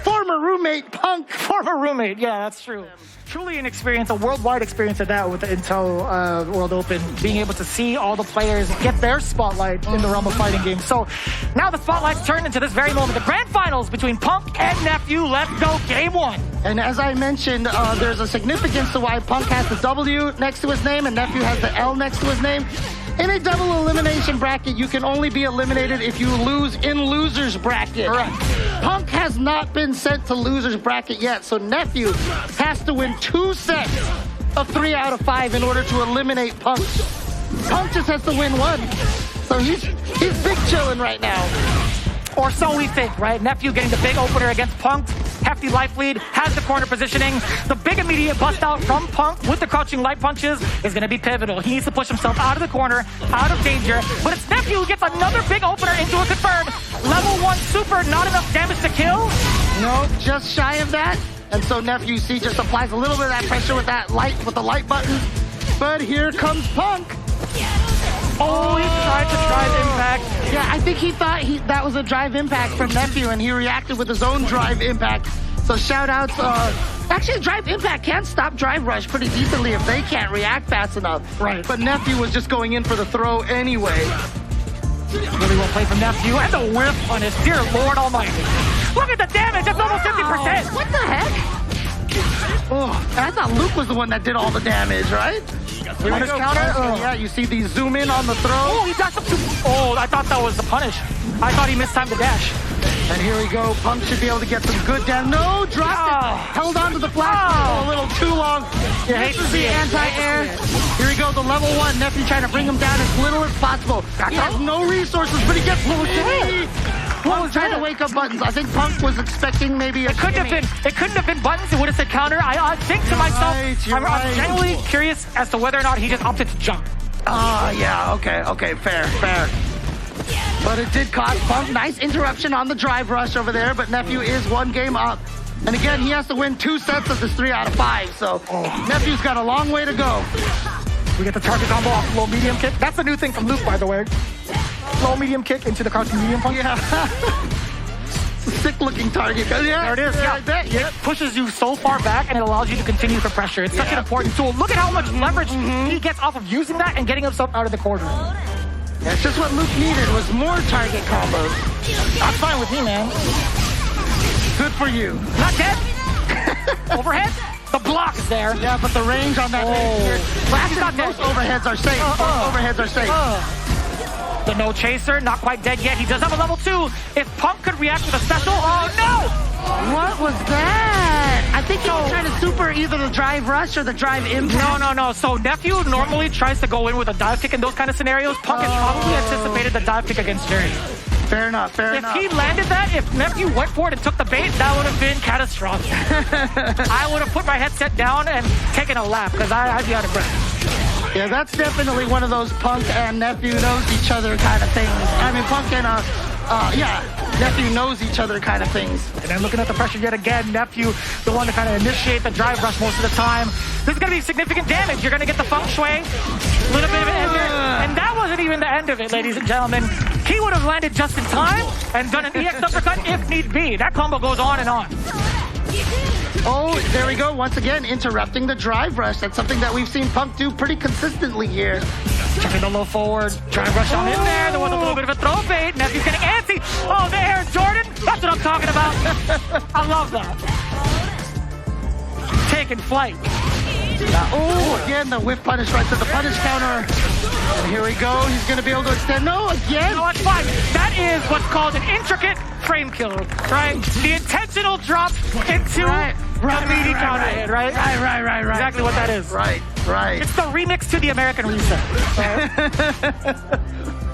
former roommate Punk. Former roommate, yeah, that's true. Truly an experience, a worldwide experience at that with the Intel World Open, being able to see all the players get their spotlight in the realm of fighting games. So now the spotlight's turned into this very moment, the grand finals between Punk and Nephew. Let's go, game 1. And as I mentioned, there's a significance to why Punk has the W next to his name and Nephew has the L next to his name. In a double elimination bracket, you can only be eliminated if you lose in loser's bracket. Correct. Punk has not been sent to loser's bracket yet, so Nephew has to win 2 sets of 3 out of 5 in order to eliminate Punk. Punk just has to win 1. So he's big chillin' right now. Or so we think, right? Nephew getting the big opener against Punk. Hefty life lead, has the corner positioning. The big immediate bust out from Punk with the crouching light punches is going to be pivotal. He needs to push himself out of the corner, out of danger. But it's Nephew who gets another big opener into a confirm. Level 1 super, not enough damage to kill. No, just shy of that. And so Nephew C just applies a little bit of that pressure with that light, with the light button. But here comes Punk. Oh, he tried to drive impact. Yeah, I think he thought that was a drive impact from Nephew, and he reacted with his own drive impact. So shout outs. Actually, drive impact can stop drive rush pretty decently if they can't react fast enough. Right. But Nephew was just going in for the throw anyway. Really well played from Nephew, and the whiff punish. Dear Lord Almighty. Look at the damage. That's almost 50%. What the heck? Oh, I thought Luke was the one that did all the damage, right? Punish counter. Yeah, you see the zoom in on the throw. Oh, he dashed up too. Oh, I thought that was the punish. I thought he missed time to dash. And here we go. Punk should be able to get some good down. No, dropped it. Held on to the flash a little too long. You hate to see the it. anti-air. Here we go. The level 1. Nephew trying to bring him down as little as possible. He has no resources, but he gets what was trying to wake up buttons. I think Punk was expecting maybe a It couldn't have been buttons. It would have said counter. I think to myself, I'm genuinely curious as to whether or not he just opted to jump. Yeah, okay, fair. But it did cost Punk. Nice interruption on the drive rush over there, but Nephew is 1 game up. And again, he has to win 2 sets of this 3 out of 5, so Nephew's got a long way to go. We get the target combo off low medium kick. That's the new thing from Luke, by the way. Low medium kick into the crouching medium punch. Yeah. It's a sick looking target. Yeah, there it is. Yeah. It pushes you so far back and it allows you to continue the pressure. It's such an important tool. Look at how much leverage he gets off of using that and getting himself out of the corner. That's just what Luke needed, was more target combos. That's fine with me, man. Good for you. Not dead. Overhead. The block is there. Yeah, but the range on that most overheads are safe. Overheads are safe. The no chaser, not quite dead yet. He does have a level 2. If Punk could react with a special, oh no! What was that? I think he was trying to super either the drive rush or the drive impact. No. So Nephew normally tries to go in with a dive kick in those kind of scenarios. Punk had probably anticipated the dive kick against Jerry. Fair enough. If he landed that, if Nephew went for it and took the bait, that would have been catastrophic. I would have put my headset down and taken a lap because I'd be out of breath. Yeah, that's definitely one of those Punk and Nephew knows each other kind of things. I mean, Punk and, Nephew knows each other kind of things. And then looking at the pressure yet again, Nephew, the one to kind of initiate the drive rush most of the time. This is going to be significant damage. You're going to get the feng shui, a little bit of an ender. And that wasn't even the end of it, ladies and gentlemen. He would have landed just in time and done an EX uppercut if need be. That combo goes on and on. Oh, there we go. Once again, interrupting the drive rush. That's something that we've seen Punk do pretty consistently here. Checking the low forward. Drive rush on in there. There was a little bit of a throw bait. Nephew's getting antsy. Oh, the Air Jordan. That's what I'm talking about. I love that. Taking flight. Again, the whip punish right to the punish counter. And here we go. He's going to be able to extend. No, again. No, it's fine. That is what's called an intricate frame kill, right? The intentional drop into the meaty counter hit, right? Right. Exactly what that is. Right. It's the remix to the American Reset. Right?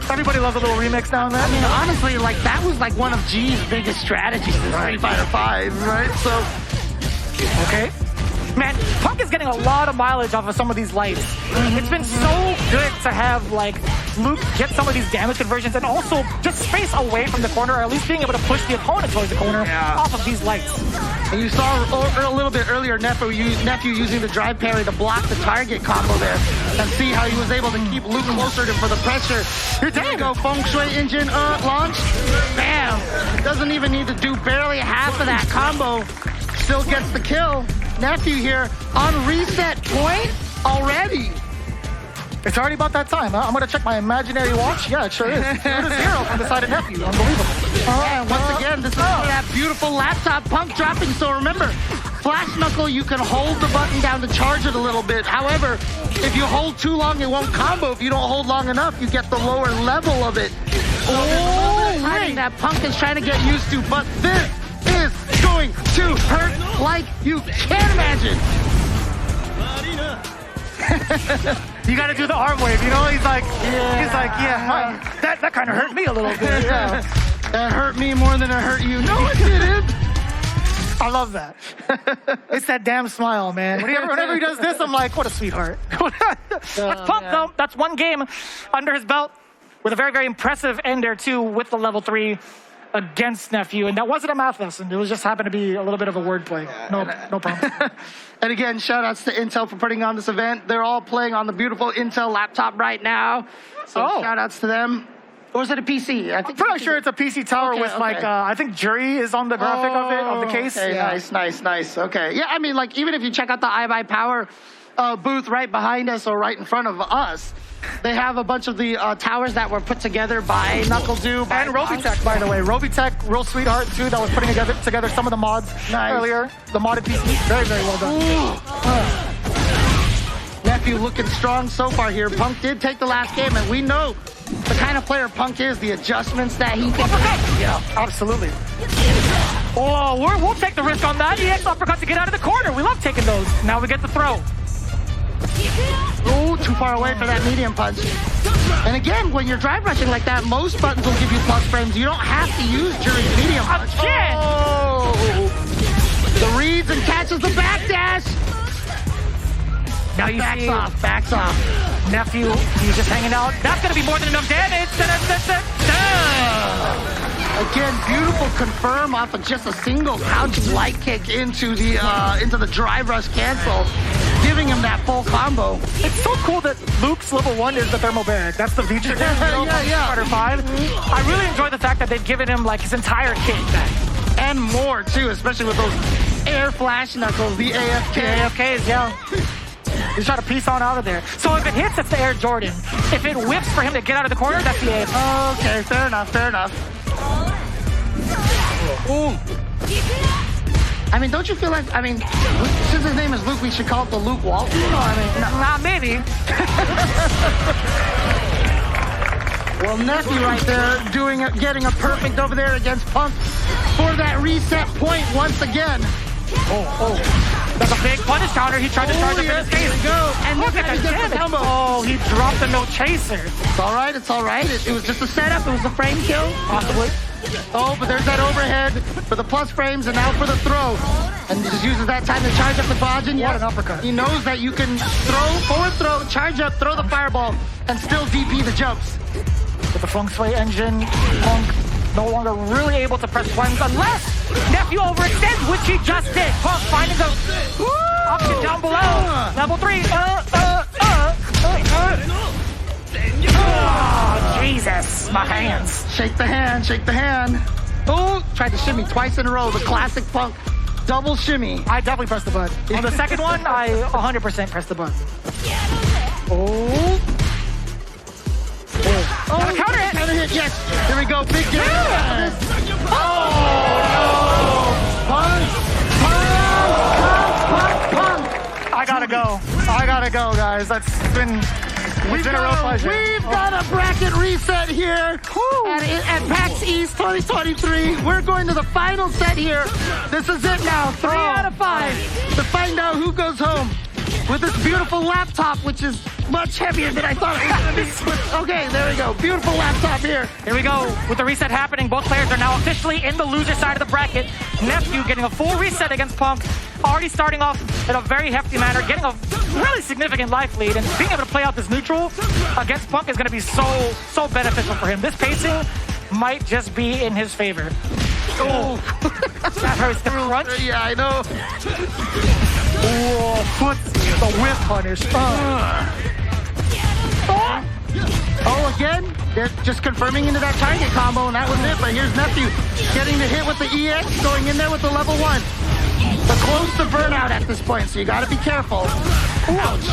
Everybody loves a little remix now and then. I mean, honestly, like that was like one of G's biggest strategies in Street Fighter 5, right? So, okay. Man, Punk is getting a lot of mileage off of some of these lights. It's been so good to have, like, Luke get some of these damage conversions and also just space away from the corner, or at least being able to push the opponent towards the corner off of these lights. And you saw a little bit earlier Nephew using the drive parry to block the target combo there. And see how he was able to keep Luke closer to him for the pressure. Here you go, Feng Shui engine launch. Bam! Doesn't even need to do barely half of that combo. Still gets the kill. Nephew here on reset point already. It's already about that time, huh? I'm going to check my imaginary watch. Yeah, it sure is. 0-0 from the side of Nephew. Unbelievable. And once again, this is that beautiful laptop Punk dropping. So remember, Flash Knuckle, you can hold the button down to charge it a little bit. However, if you hold too long, it won't combo. If you don't hold long enough, you get the lower level of it. Timing that Punk is trying to get used to, but this is going to hurt like you can't imagine. You got to do the arm wave, you know? He's like, that kind of hurt me a little bit. Yeah. That hurt me more than it hurt you. No, it didn't. I love that. It's that damn smile, man. Whenever he does this, I'm like, what a sweetheart. That's Punk, though. That's 1 game under his belt with a very, very impressive ender, too, with the level 3. against Nephew, and that wasn't a math lesson. It was just happened to be a little bit of a wordplay. No problem. And again, shout outs to Intel for putting on this event. They're all playing on the beautiful Intel laptop right now. So shout outs to them. Or is it a PC? I think I'm pretty sure it's a PC tower with like, I think Jury is on the graphic of the case. Okay, nice. Okay. Yeah, I mean, like, even if you check out the iBuyPower booth right behind us or right in front of us, they have a bunch of the towers that were put together by NuckleDo. And Robitech, by the way. Robitech, real sweetheart, too, that was putting together some of the mods earlier. The modded PC. Very, very well done. Nephew looking strong so far here. Punk did take the last game, and we know the kind of player Punk is, the adjustments that he can make. Yeah, absolutely. Oh, we'll take the risk on that. EX uppercut to get out of the corner. We love taking those. Now we get the throw. Oh, too far away for that medium punch. And again, when you're drive rushing like that, most buttons will give you plus frames. You don't have to use Jury's medium punch. Again! Oh! The reads and catches the backdash. Now you backs off. Nephew, he's just hanging out. That's going to be more than enough damage. Again, beautiful confirm off of just a single couch light kick into the drive rush cancel, giving him that full combo. It's so cool that Luke's level 1 is the thermal barrack. That's the feature. Fighter 5. I really enjoy the fact that they've given him like his entire kit back. And more too, especially with those air flash knuckles, the AFK. The AFKs, yeah. He's trying to piece on out of there. So if it hits, it's the Air Jordan. If it whips for him to get out of the corner, that's the AFK. Okay, fair enough. Ooh. I mean, don't you feel like, since his name is Luke, we should call it the Luke Walton? Maybe. Well, Nephew right there getting a perfect over there against Punk for that reset point once again. That's a big punish counter. He tried to charge up in his face. Go. And look at the damage. Oh, he dropped the no chaser. It's all right. It was just a setup. It was a frame kill. Possibly. Oh, but there's that overhead for the plus frames and now for the throw. And he just uses that time to charge up the Bajin. What an uppercut. He knows that you can forward throw, charge up, throw the fireball, and still DP the jumps. With the Feng Shui engine, Punk no longer really able to press buttons unless Nephew overextends, which he just did. Punk finding the option down below. Level 3. Oh, Jesus, my hands. Shake the hand. Oh, tried to shimmy twice in a row. The classic Punk double shimmy. I definitely pressed the button. On the second one, I 100% pressed the button. Oh, counter hit. Counter hit, yes. Here we go, big game. Oh, Punk. I gotta go, guys. We've been a real pleasure. We've got a bracket reset here at PAX East 2023. We're going to the final set here. This is it now. 3 out of 5 to find out who goes home with this beautiful laptop, which is much heavier than I thought it was going to be. Okay, there we go. Beautiful laptop here. Here we go. With the reset happening, both players are now officially in the loser side of the bracket. Nephew getting a full reset against Punk. Already starting off in a very hefty manner, getting a really significant life lead, and being able to play out this neutral against Punk is going to be so beneficial for him. This pacing might just be in his favor. Oh, that hurts the crunch. Yeah, I know. Foot the whip punish. Oh, again, they're just confirming into that target combo, and that was it. But here's Nephew getting the hit with the EX, going in there with the level 1. But close to burnout at this point, so you got to be careful. Ouch.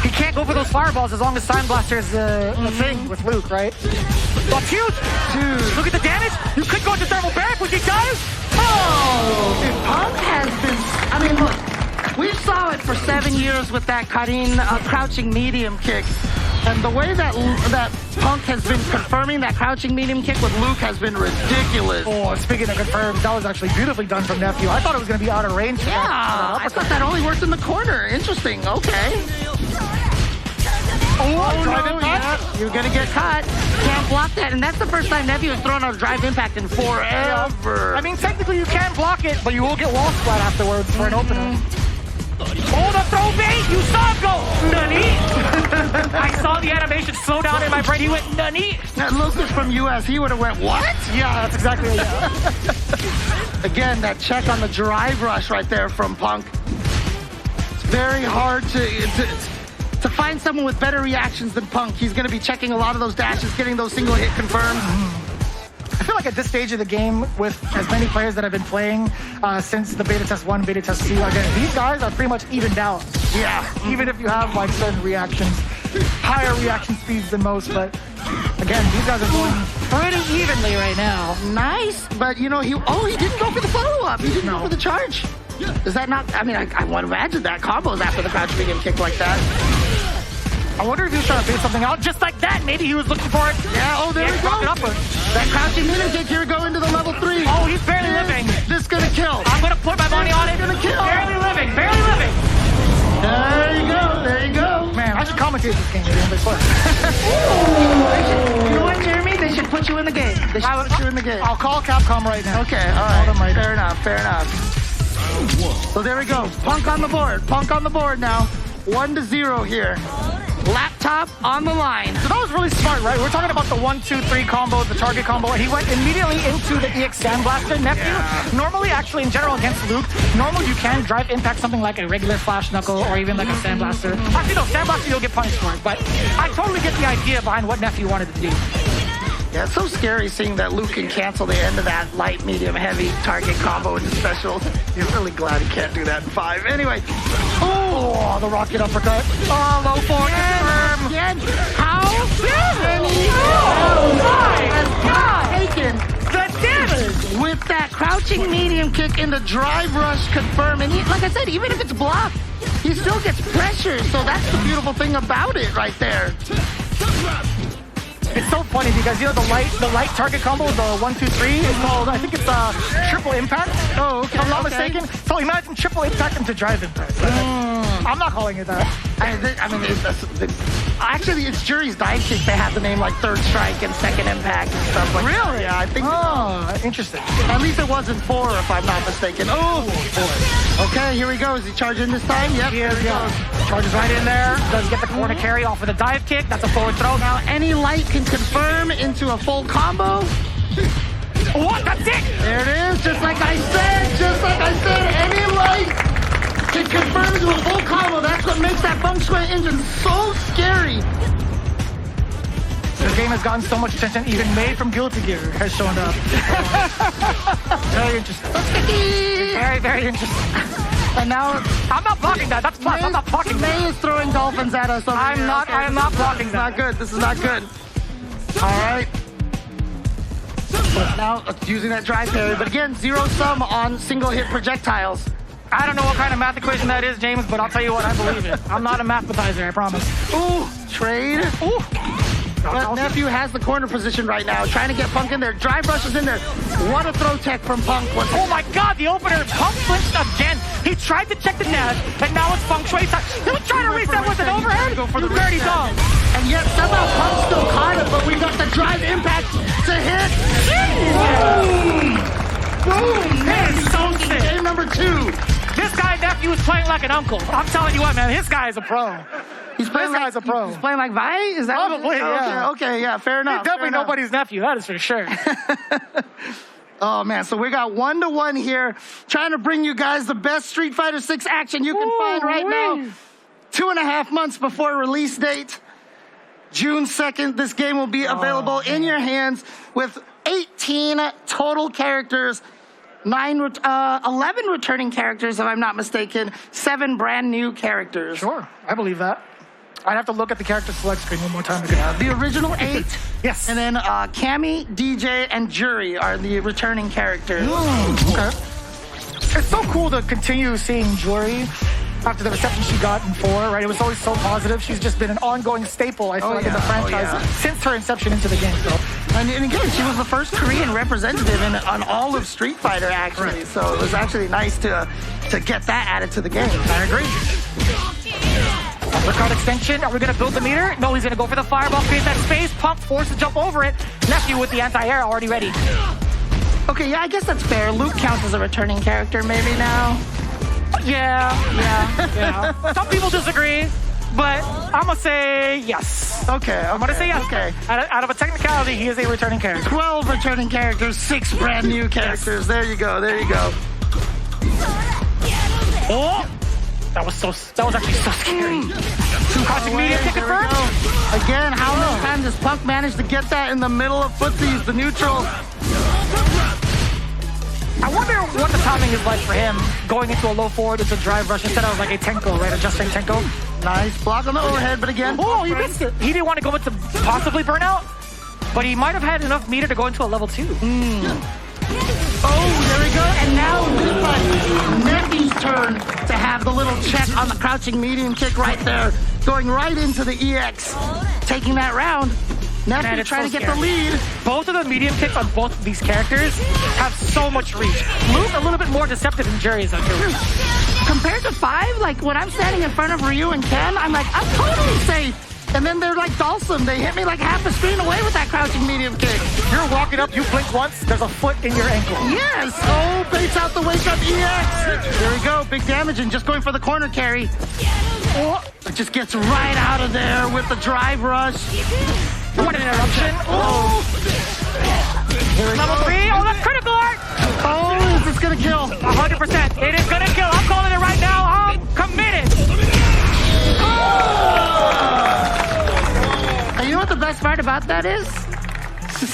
He can't go for those fireballs as long as Sign Blaster is the thing with Luke, right? That's huge! Dude, look at the damage! You could go into thermal barrack, which he does! Oh! Dude, Punk has been... look, we saw it for 7 years with that crouching medium kick. And the way that Punk has been confirming that crouching medium kick with Luke has been ridiculous. Oh, speaking of confirmed, that was actually beautifully done from Nephew. I thought it was going to be out of range. Yeah, I thought that only worked in the corner. Interesting, okay. Oh, drive impact. You're gonna get caught. Can't block that, and that's the first time Nephew has thrown out a drive impact in forever. I mean, technically you can block it, but you will get wall splat afterwards for an opener. Oh, the throw bait! You saw him go! Nani? I saw the animation slow down in my brain. He went, Nani? Now, Lucas from US, he would have went, what? Yeah, that's exactly it. Again, that check on the drive rush right there from Punk. It's very hard to find someone with better reactions than Punk. He's going to be checking a lot of those dashes, getting those single hit confirmed. I feel like at this stage of the game, with as many players that have been playing since the beta test 1, beta test 2, again, these guys are pretty much evened out. Yeah. Even if you have like certain reactions, higher reaction speeds than most, but again, these guys are going pretty evenly right now. Nice, but you know, he didn't go for the follow-up. He didn't go for the charge. Is that not, I mean, I would imagine that combos after the crouch medium kick like that. I wonder if he was trying to figure something out just like that. Maybe he was looking for it. Yeah, oh, there we go. That crouching medium kick, here we go into the level 3. Oh, he's barely living. This is gonna kill. I'm gonna put my money on it. Gonna kill. Barely living, barely living. There you go, there you go. Man, I should commentate this game. You know what, Jeremy? They should put you in the game. They should put you in the game. I'll call Capcom right now. Okay, all right. Fair enough, fair enough. So there we go. Punk on the board. Punk on the board now. 1-0 here. Laptop on the line. So that was really smart, right? We're talking about the 1-2-3 combo, the target combo, and he went immediately into the EX Sandblaster. Nephew, normally, actually, in general, against Luke, normally you can drive impact something like a regular Flash Knuckle or even like a Sandblaster. Actually, no, Sandblaster, you'll get punished for it, but I totally get the idea behind what Nephew wanted to do. Yeah, it's so scary seeing that Luke can cancel the end of that light, medium, heavy target combo into special. You're really glad he can't do that in 5. Anyway. Oh, the rocket uppercut. Oh, low forward. Again. How many? Oh, my God. Taken. The damage. With that crouching medium kick in the drive rush confirm. And he, like I said, even if it's blocked, he still gets pressure. So that's the beautiful thing about it right there. It's so funny because, you know, the light target combo, the 1-2-3 is called, I think it's triple impact. Oh, okay. If I'm not mistaken. So imagine triple impact into drive impact. I'm not calling it that. Actually, it's Jury's dive kick. They have the name like Third Strike and Second Impact and stuff like that. Really? Yeah, I think. Oh, interesting. At least it wasn't 4, if I'm not mistaken. Oh, 4. Okay, here he goes. Is he charging this time? Yep. Here he goes. Charges right in there. Does get the corner carry off with a dive kick. That's a forward throw. Now, any light can confirm into a full combo. What? That's it! There it is. Just like I said, any light can confirm into a full combo. That's what makes that Feng Shui engine so scary. The game has gotten so much attention, even Made from Guilty Gear has shown up. Very interesting. Very, very interesting. And now I'm not blocking that. That's plus. I'm not blocking that. May is throwing dolphins at us. I am not blocking that. This is not good. All right. Now using that drive parry, but again, 0 sum on single hit projectiles. I don't know what kind of math equation that is, James, but I'll tell you what, I believe it. I'm not a mathematizer, I promise. Ooh, trade. Ooh. But Nephew has the corner position right now, trying to get Punk in there. Drive rush is in there. What a throw tech from Punk. Oh my God, the opener. Punk flinched again. He tried to check the net, and now it's Feng Shui time. He was trying to reset with an overhead. You dirty dog. And yet somehow Punk still caught him, but we got the drive impact to hit. Boom! Boom! That is so sick. Game number 2. This guy, Nephew, is playing like an uncle. I'm telling you what, man, this guy is a pro. He's playing this guy's a pro. He's playing like Vi? Is that probably? Yeah. Okay, yeah, fair enough. He's definitely nobody's nephew, that is for sure. Oh man, so we got 1-1 here, trying to bring you guys the best Street Fighter 6 action you can find right now. 2.5 months before release date, June 2nd, this game will be available in your hands with 18 total characters, 11 returning characters, if I'm not mistaken, 7 brand new characters. Sure, I believe that. I'd have to look at the character select screen one more time. The original 8. Yes. And then Cammy, DJ, and Jury are the returning characters. Okay. It's so cool to continue seeing Jury after the reception she got in 4, right? It was always so positive. She's just been an ongoing staple, I feel like, in the franchise since her inception into the game. So. And again, she was the first Korean representative on all of Street Fighter, actually. Right. So it was actually nice to get that added to the game. I agree. Uppercut extension. Are we going to build the meter? No, he's going to go for the fireball, create that space. Pump, forced to jump over it. Nephew with the anti-air already ready. Okay, yeah, I guess that's fair. Luke counts as a returning character maybe now. Yeah. Some people disagree, but I'm going to say yes. Okay. I'm going to say yes. Okay. Out of a technicality, he is a returning character. 12 returning characters, 6 brand new characters. There you go. Oh! That was actually so scary. Crouching medium kick confirmed. Again, how many times does Punk manage to get that in the middle of footsies, the neutral? I wonder what the timing is like for him going into a low forward into drive rush instead of like a Tenko, right? A just straight Tenko. Nice block on the overhead, but again. Oh, he missed it. He didn't want to go into possibly burnout, but he might have had enough meter to go into a level 2. Oh, there we go. And now Nefi's turn to have the little check on the crouching medium kick right there. Going right into the EX. Taking that round. Nefi trying to get the lead. Both of the medium kicks on both of these characters have so much reach. Luke a little bit more deceptive than Jerry is under. Compared to 5, like when I'm standing in front of Ryu and Ken, I'm like, I'm totally safe. And then they're like Dawson. They hit me like half the screen away with that crouching medium kick. You're walking up, you blink once, there's a foot in your ankle. Yes! Oh, baits out the wake up EX. There we go, big damage and just going for the corner carry. Oh, it just gets right out of there with the drive rush. What an interruption. Oh! Level 3, oh, that's critical art! Oh, is this gonna kill? 100%. It is gonna kill. I'm calling it right now. I'm committed. And you know what the best part about that is?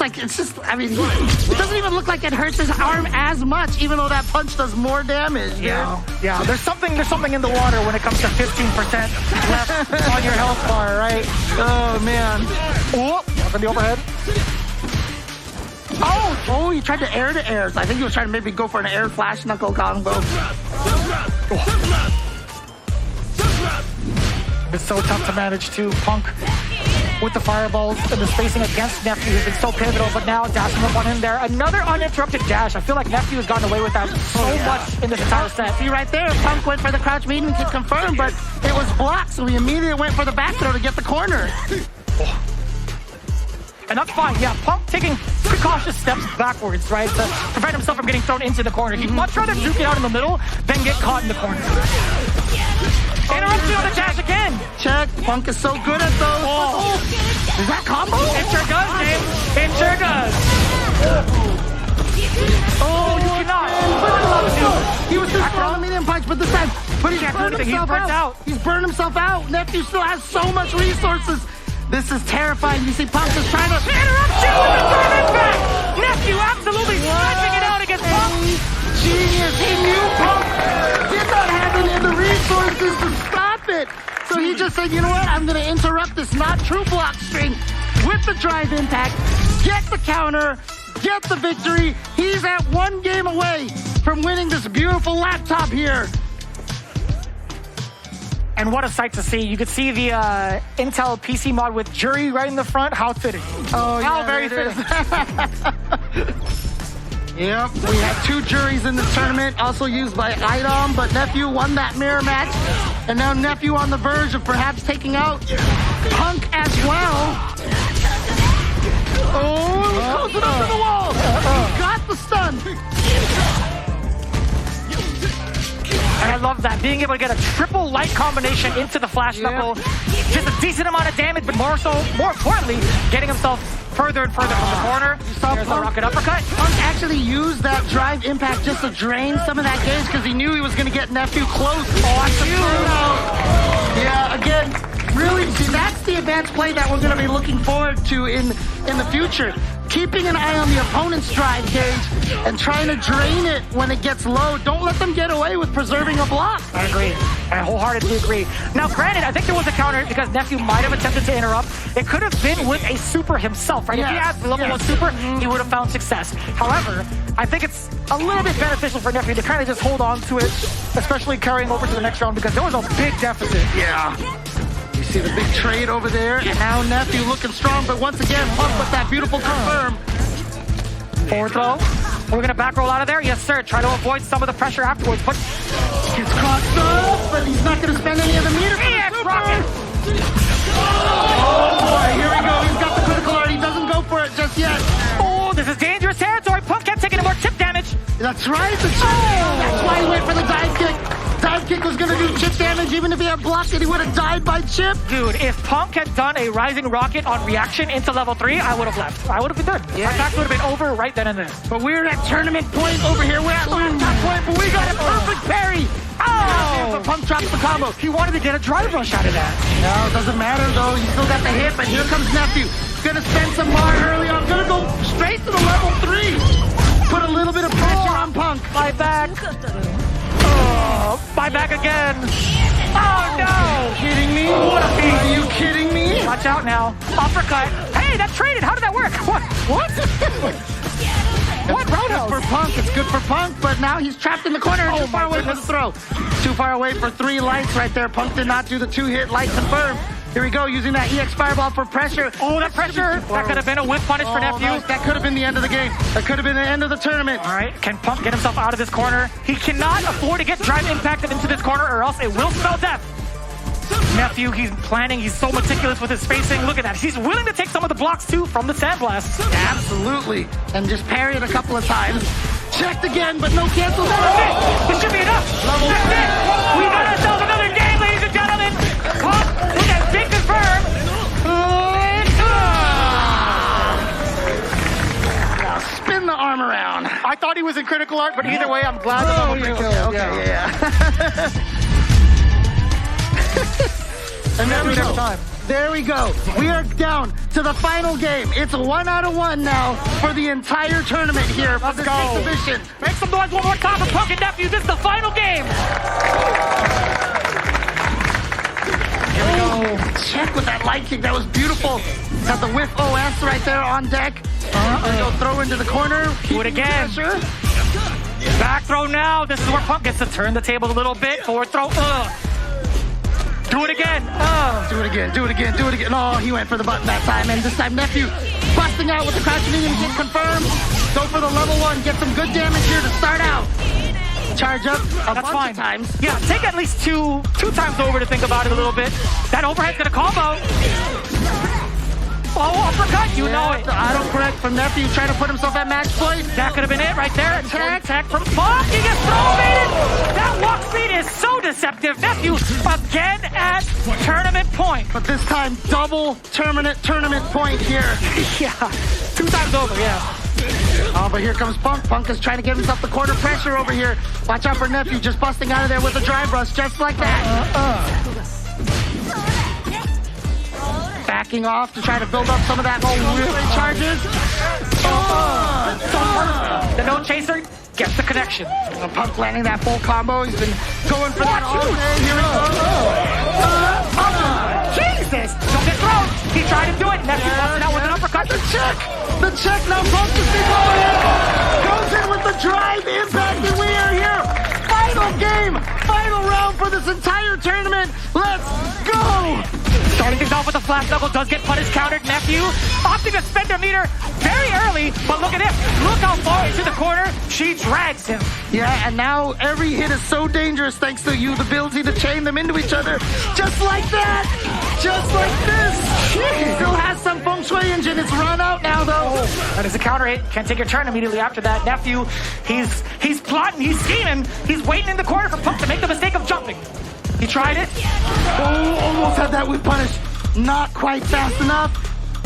I mean, it doesn't even look like it hurts his arm as much, even though that punch does more damage. Yeah. There's something in the water when it comes to 15% left on your health bar, right? Oh, man. Oh, up in the overhead. Oh, he tried to air to airs. I think he was trying to maybe go for an air flash knuckle combo. It's so tough to manage too. Punk with the fireballs and the spacing against Nephew has been so pivotal, but now dashing up on him there. Another uninterrupted dash. I feel like Nephew has gotten away with that so much in this entire set. See right there, Punk went for the crouch medium kick confirmed, but it was blocked, so he immediately went for the back throw to get the corner. And that's fine, yeah. Punk taking precautious steps backwards, right, to prevent himself from getting thrown into the corner. He'd much rather duke it out in the middle than get caught in the corner. Interruption on the dash again. Check. Punk is so good at those. Oh. Is that combo? It sure does, James. It sure does. Oh, you cannot. He was just throwing the medium punch, but this time, he's burned himself out. He's burned himself out. Nephew still has so much resources. This is terrifying. You see Punk is trying to interruption with the third impact. Nephew absolutely stretching it out against Punk. Genius. He knew Punk did not have any of the resources to stop it. So he just said, you know what? I'm going to interrupt this not true block string with the drive impact, get the counter, get the victory. He's at 1 game away from winning this beautiful laptop here. And what a sight to see. You could see the Intel PC mod with Jury right in the front. How fitting. Oh, yeah. How very fitting. Yep, we have 2 juries in this tournament, also used by IDOM, but Nephew won that mirror match. And now Nephew on the verge of perhaps taking out Punk as well. Oh, close it up to the wall. He got the stun. And I love that, being able to get a triple light combination into the flash knuckle. Just a decent amount of damage, but more importantly, getting himself further and further from the corner. There's a rocket uppercut. Punk actually used that drive impact just to drain some of that gauge because he knew he was going to get Nephew close. Yeah, again, really, that's the advanced play that we're going to be looking forward to in the future. Keeping an eye on the opponent's drive gauge and trying to drain it when it gets low. Don't let them get away with preserving a block. I agree. I wholeheartedly agree. Now, granted, I think there was a counter because Nephew might have attempted to interrupt. It could have been with a super himself, right? If he had the level 1 super, he would have found success. However, I think it's a little bit beneficial for Nephew to kind of just hold on to it, especially carrying over to the next round because there was a big deficit. Yeah. You see the big trade over there, and now Nephew looking strong, but once again, Punk with that beautiful confirm. Forward throw. We're going to back roll out of there. Yes, sir. Try to avoid some of the pressure afterwards, but gets crossed up, but he's not going to spend any of the meter. EX rocket. Oh, boy. Here we go. He's got the critical art. He doesn't go for it just yet. Oh, this is dangerous territory. Punk kept taking more chip damage. That's right. That's why he went for the dive kick. Dive damage. Even if he had blocked it, he would have died by chip. Dude, if Punk had done a Rising Rocket on reaction into level 3, I would have left. I would have been done. Yeah. My match would have been over right then and there. But we're at tournament point over here. We're at laptop point, but we got a perfect parry. Oh! But Punk drops the combo. He wanted to get a drive rush out of that. No, it doesn't matter though. You still got the hit, but here comes Nephew. Gonna spend some bar early on. Gonna go straight to the level 3. Put a little bit of pressure on Punk. My back. Oh, my back again. Oh no! Are you kidding me? What a beat. Are you kidding me? Watch out now. Uppercut. Hey, that traded. How did that work? What? What roundhouse? For Punk, it's good for Punk, but now he's trapped in the corner. Too far away for the throw. Too far away for 3 lights right there. Punk did not do the 2-hit light confirm. Here we go, using that EX Fireball for pressure. Oh, that pressure. That could have been a whip punish for Nephew. Nice. That could have been the end of the game. That could have been the end of the tournament. All right, can Punk get himself out of this corner? He cannot afford to get drive impacted into this corner or else it will spell death. Nephew, he's planning. He's so meticulous with his spacing. Look at that. He's willing to take some of the blocks too from the Sandblast. Absolutely. And just parry it a couple of times. Checked again, but no cancel. That's it. This should be enough. That's it. We got ourselves another game, ladies and gentlemen. Punk, look at big confirm. Now spin the arm around. I thought he was in critical art, but either way, I'm glad that I'm Okay. And there we go. We are down to the final game. It's 1 out of 1 now for the entire tournament here. Let's go. Exhibition. Make some noise one more time for Punk and Nephew. This is the final game. Here we go. Check with that light kick. That was beautiful. Got the whiff OS right there on deck. Go throw into the corner. Do it again. Pressure. Back throw now. This is where Punk gets to turn the table a little bit. Forward throw. Do it again. Do it again. Do it again. Do it again. Oh, he went for the button that time. And this time, Nephew busting out with the crouch medium kick confirmed. Go for the level 1. Get some good damage here to start out. Charge up a bunch of times. Yeah, take at least two times over to think about it a little bit. That overhead's gonna combo. Oh, uppercut, you know it. Auto correct from Nephew, trying to put himself at match point. That could have been it right there. Attack from Punk. He gets throw baited. That walk speed is so deceptive. Nephew again at tournament point. But this time, double tournament point here. Yeah, 2 times over, yeah. Oh, but here comes Punk. Punk is trying to give himself the corner pressure over here. Watch out for Nephew, just busting out of there with a drive rush, just like that. Backing off to try to build up some of that charges. The no chaser gets the connection. Punk landing that full combo. He's been going for that all day. Here we go. Jesus! Don't get thrown. He tried to do it. Nephew busted out with an uppercut. The check. The check. Now Punk is going in. Goes in with the drive impact, and we are here. Final game. Final round for this entire tournament. Let's go. Starting things off with a flash knuckle, does get punish countered. Nephew opting to spend her meter very early, but look at this. Look how far into the corner she drags him. Yeah, and now every hit is so dangerous thanks to you, the ability to chain them into each other. Just like that. Just like this. He still has some feng shui engine. It's run out now, though. That is a counter hit. Can't take your turn immediately after that. Nephew, he's plotting, he's scheming. He's waiting in the corner for Punk to make the mistake of jumping. He tried it. Oh, almost had that with punish. Not quite fast enough.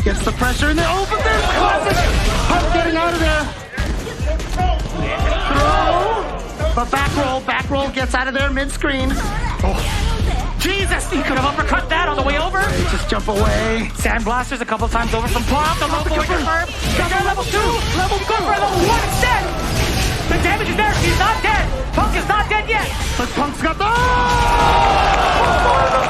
Gets the pressure in there. Oh, but there's classic. Punk getting out of there. Throw. But back roll gets out of there mid-screen. Oh. Jesus, he could have uppercut that on the way over. Just jump away. Sandblasters a couple times over from Punk. The low forward confirmed. Got level 2. Level 4 for level 1 instead. The damage is there. He's not dead. Punk is not dead yet. But Punk's got the... the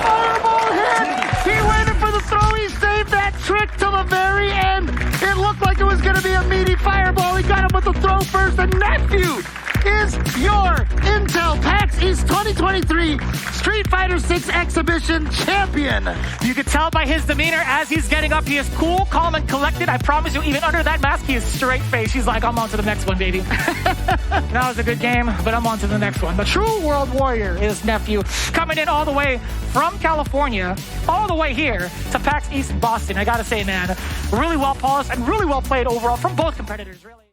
fireball hit. He waited for the throw. He saved that trick till the very end. It looked like it was going to be a meaty fireball. He got him with the throw first. And Nephew is your Intel PAX East 2023 Street Fighter 6 Exhibition champion. You can tell by his demeanor as he's getting up. He is cool, calm, and collected. I promise you, even under that mask, he is straight face. He's like, I'm on to the next one, baby. That was a good game, but I'm on to the next one. The true world warrior is Nephew, coming in all the way from California, all the way here to PAX East Boston. I gotta say, man, really well polished and really well played overall from both competitors, really.